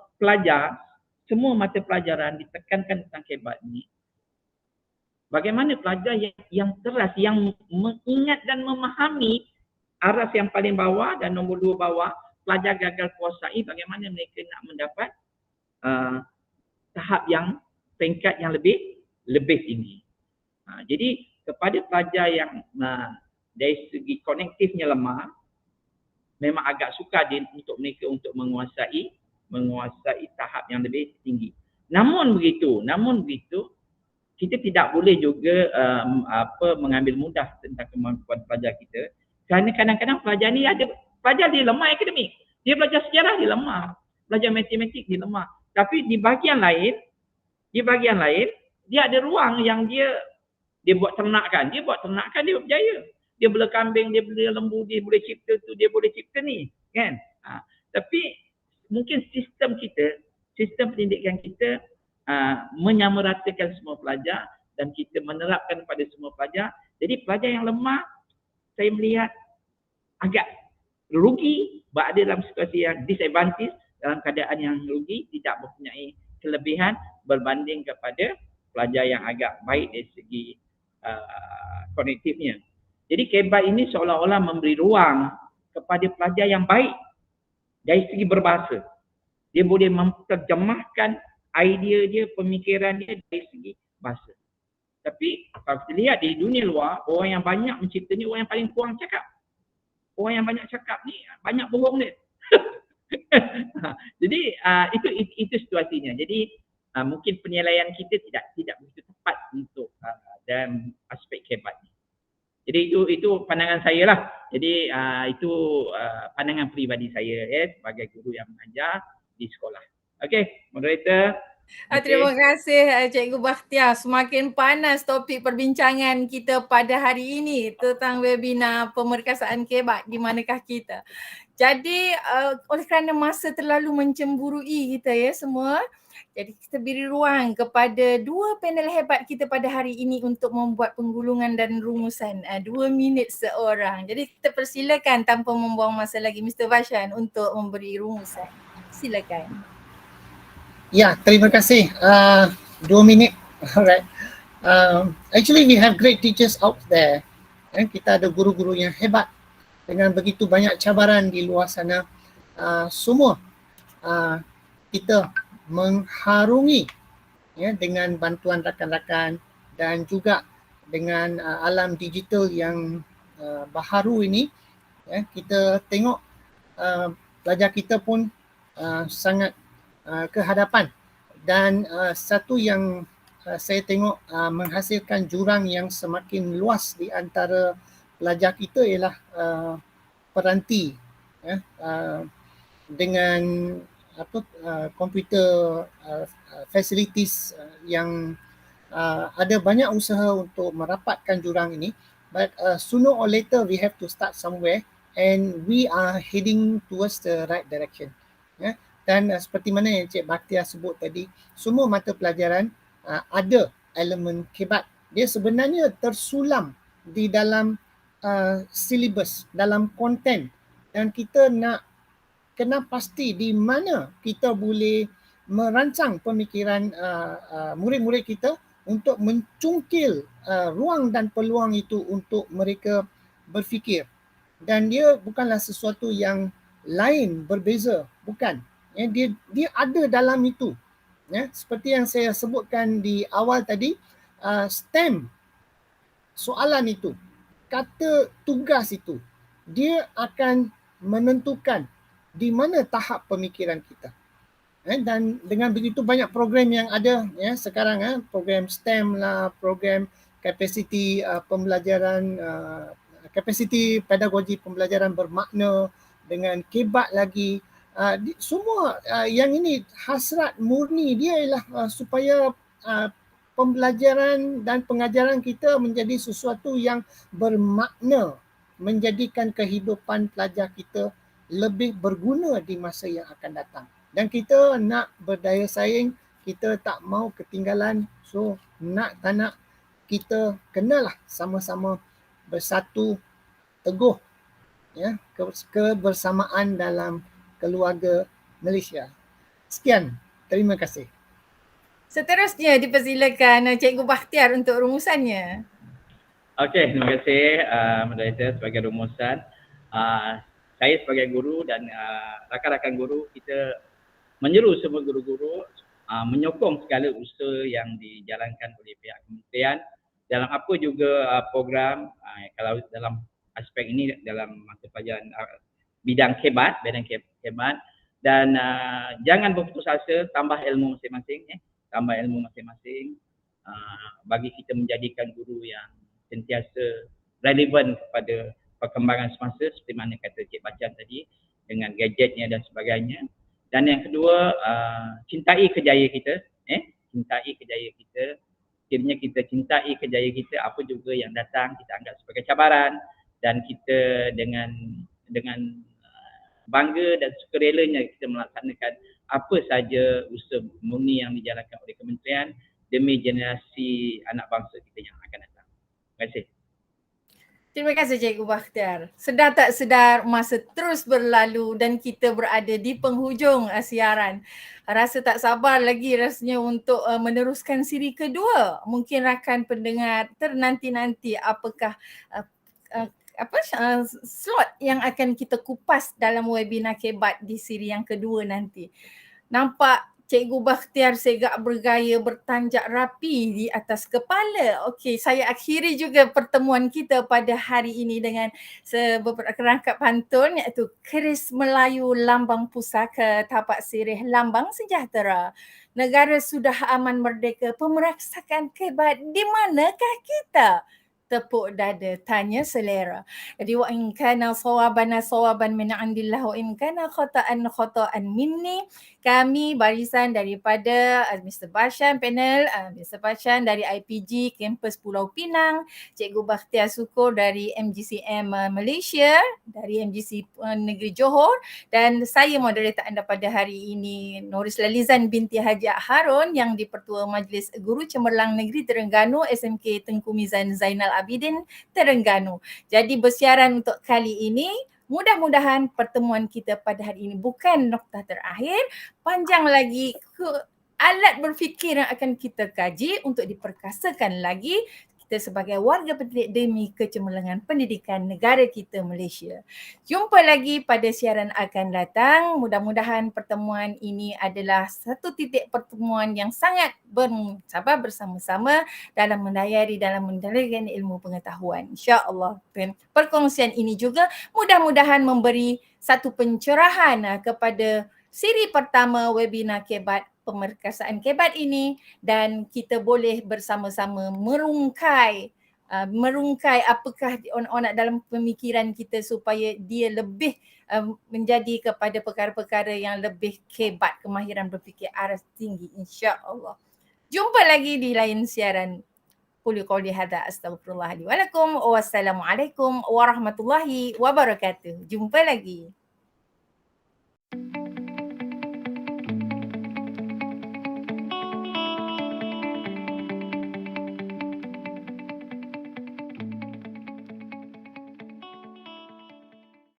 Speaker 3: mata pelajaran ditekankan tentang kebat ni, bagaimana pelajar yang teras, yang mengingat dan memahami aras yang paling bawah dan nombor 2 bawah, pelajar gagal kuasai, bagaimana mereka nak mendapat tahap yang peringkat yang lebih tinggi. Jadi kepada pelajar yang dari segi kognitifnya lemah, memang agak sukar untuk mereka untuk menguasai tahap yang lebih tinggi. Namun begitu, kita tidak boleh juga mengambil mudah tentang kemampuan pelajar kita. Kerana kadang-kadang pelajar ni dia lemah akademik. Dia belajar sejarah, dia lemah. Belajar matematik, dia lemah. Tapi di bahagian lain, dia ada ruang yang dia buat ternakan. Dia berjaya. Dia bela kambing, dia bela lembu, dia boleh cipta tu, dia boleh cipta ni. Kan? Tapi mungkin sistem pendidikan kita menyamaratakan semua pelajar dan kita menerapkan pada semua pelajar. Jadi pelajar yang lemah, saya melihat agak rugi, berada dalam situasi yang disadvantage, dalam keadaan yang rugi, tidak mempunyai kelebihan berbanding kepada pelajar yang agak baik dari segi kognitifnya. Jadi kebat ini seolah-olah memberi ruang kepada pelajar yang baik dari segi berbahasa. Dia boleh menerjemahkan idea dia, pemikiran dia dari segi bahasa. Tapi kalau kita lihat di dunia luar, orang yang banyak mencipta ni orang yang paling kurang cakap. Orang yang banyak cakap ni banyak bohong dia. Jadi itu situasinya. Jadi mungkin penilaian kita tidak begitu tepat untuk dalam aspek kebat ni. Jadi itu pandangan saya lah. Jadi itu pandangan peribadi saya sebagai guru yang mengajar di sekolah. Okey, moderator.
Speaker 1: Terima kasih Cikgu Bakhtiar. Semakin panas topik perbincangan kita pada hari ini tentang webinar pemerkasaan kebat di manakah kita. Jadi oleh kerana masa terlalu mencemburui kita semua, Jadi kita beri ruang kepada dua panel hebat kita pada hari ini untuk membuat penggulungan dan rumusan 2 minit seorang. Jadi kita persilakan tanpa membuang masa lagi Mr. Bashan untuk memberi rumusan. Silakan.
Speaker 2: Ya, terima kasih. 2 minit. Alright. Actually we have great teachers out there. Kita ada guru-guru yang hebat dengan begitu banyak cabaran di luar sana. Semua kita mengharungi dengan bantuan rakan-rakan dan juga dengan alam digital yang baharu ini, kita tengok pelajar kita pun sangat ke hadapan. Dan satu yang saya tengok menghasilkan jurang yang semakin luas di antara pelajar kita ialah peranti dengan komputer facilities yang ada banyak usaha untuk merapatkan jurang ini, but sooner or later we have to start somewhere and we are heading towards the right direction. Dan seperti mana yang Cik Bakhtiar sebut tadi, semua mata pelajaran ada elemen kebat. Dia sebenarnya tersulam di dalam silibus, dalam konten, dan kita nak kena pasti di mana kita boleh merancang pemikiran murid-murid kita untuk mencungkil ruang dan peluang itu untuk mereka berfikir. Dan dia bukanlah sesuatu yang lain, berbeza, bukan. Dia ada dalam itu. Seperti yang saya sebutkan di awal tadi, STEM, soalan itu, kata tugas itu, dia akan menentukan di mana tahap pemikiran kita. Dan dengan begitu banyak program yang ada sekarang, program STEM lah, program kapasiti pembelajaran, kapasiti pedagogi pembelajaran bermakna dengan kebat lagi. Semua yang ini hasrat murni dia ialah supaya pembelajaran dan pengajaran kita menjadi sesuatu yang bermakna, menjadikan kehidupan pelajar kita lebih berguna di masa yang akan datang. Dan kita nak berdaya saing, kita tak mau ketinggalan. So nak tak nak, kita kenalah sama-sama bersatu teguh kebersamaan dalam keluarga Malaysia. Sekian, terima kasih.
Speaker 1: Seterusnya dipersilakan Cikgu Bakhtiar untuk rumusannya.
Speaker 3: Okey, terima kasih moderator sebagai rumusan. Saya sebagai guru dan rakan-rakan guru, kita menyeru semua guru-guru menyokong segala usaha yang dijalankan oleh pihak kementerian dalam apa juga program, kalau dalam aspek ini dalam mata pelajaran bidang kebat, dan jangan berputus asa, tambah ilmu masing-masing, tambah ilmu masing-masing bagi kita menjadikan guru yang sentiasa relevan kepada perkembangan semasa seperti mana kata Cik Bacan tadi dengan gadgetnya dan sebagainya. Dan yang kedua, cintai kejayaan kita, cintai kejayaan kita. Kiranya kita cintai kejayaan kita, apa juga yang datang kita anggap sebagai cabaran, dan kita dengan bangga dan sukarelanya kita melaksanakan apa saja usaha murni yang dijalankan oleh kementerian demi generasi anak bangsa kita yang akan datang. Terima kasih.
Speaker 1: Terima kasih Cikgu Bakhtiar. Sedar tak sedar masa terus berlalu dan kita berada di penghujung siaran. Rasa tak sabar lagi rasanya untuk meneruskan siri kedua. Mungkin rakan pendengar ternanti-nanti apakah slot yang akan kita kupas dalam webinar kebat di siri yang kedua nanti. Nampak Cikgu Bakhtiar segak bergaya bertanjak rapi di atas kepala. Okey, saya akhiri juga pertemuan kita pada hari ini dengan beberapa rangkap pantun, iaitu Keris Melayu Lambang Pusaka, Tapak Sirih Lambang Sejahtera. Negara sudah aman merdeka, pemerasakan kebat, di manakah kita? tepuk dada, tanya selera. Jadi wa in kana sawaban min indillah wa in kana khata'an minni. Kami barisan daripada Mr. Barshan panel, Mr. Barshan dari IPG kampus Pulau Pinang, Cikgu Bakhtiar Sukur dari MGCM Malaysia, dari MGC Negeri Johor, dan saya moderator anda pada hari ini, Noris Lalizan binti Haji Harun yang di-Pertua Majlis Guru Cemerlang Negeri Terengganu, SMK Tengku Mizan Zainal Abidin, Terengganu. Jadi bersiaran untuk kali ini, mudah-mudahan pertemuan kita pada hari ini bukan noktah terakhir, panjang lagi ke alat berfikir yang akan kita kaji untuk diperkasakan lagi kita sebagai warga pendidik demi kecemerlangan pendidikan negara kita Malaysia. Jumpa lagi pada siaran akan datang. Mudah-mudahan pertemuan ini adalah satu titik pertemuan yang sangat bersabar bersama-sama dalam mendayari, dalam mendalilkan ilmu pengetahuan. InsyaAllah. Perkongsian ini juga mudah-mudahan memberi satu pencerahan kepada siri pertama webinar Kebat, pemerkasaan Kebat ini, dan kita boleh bersama-sama merungkai apakah onak dalam pemikiran kita supaya dia lebih menjadi kepada perkara-perkara yang lebih Kebat, kemahiran berfikir aras tinggi, insya-Allah. Jumpa lagi di lain siaran. Qul qouli hadza astaghfirullah li wa lakum. Wassalamualaikum warahmatullahi wabarakatuh. Jumpa lagi.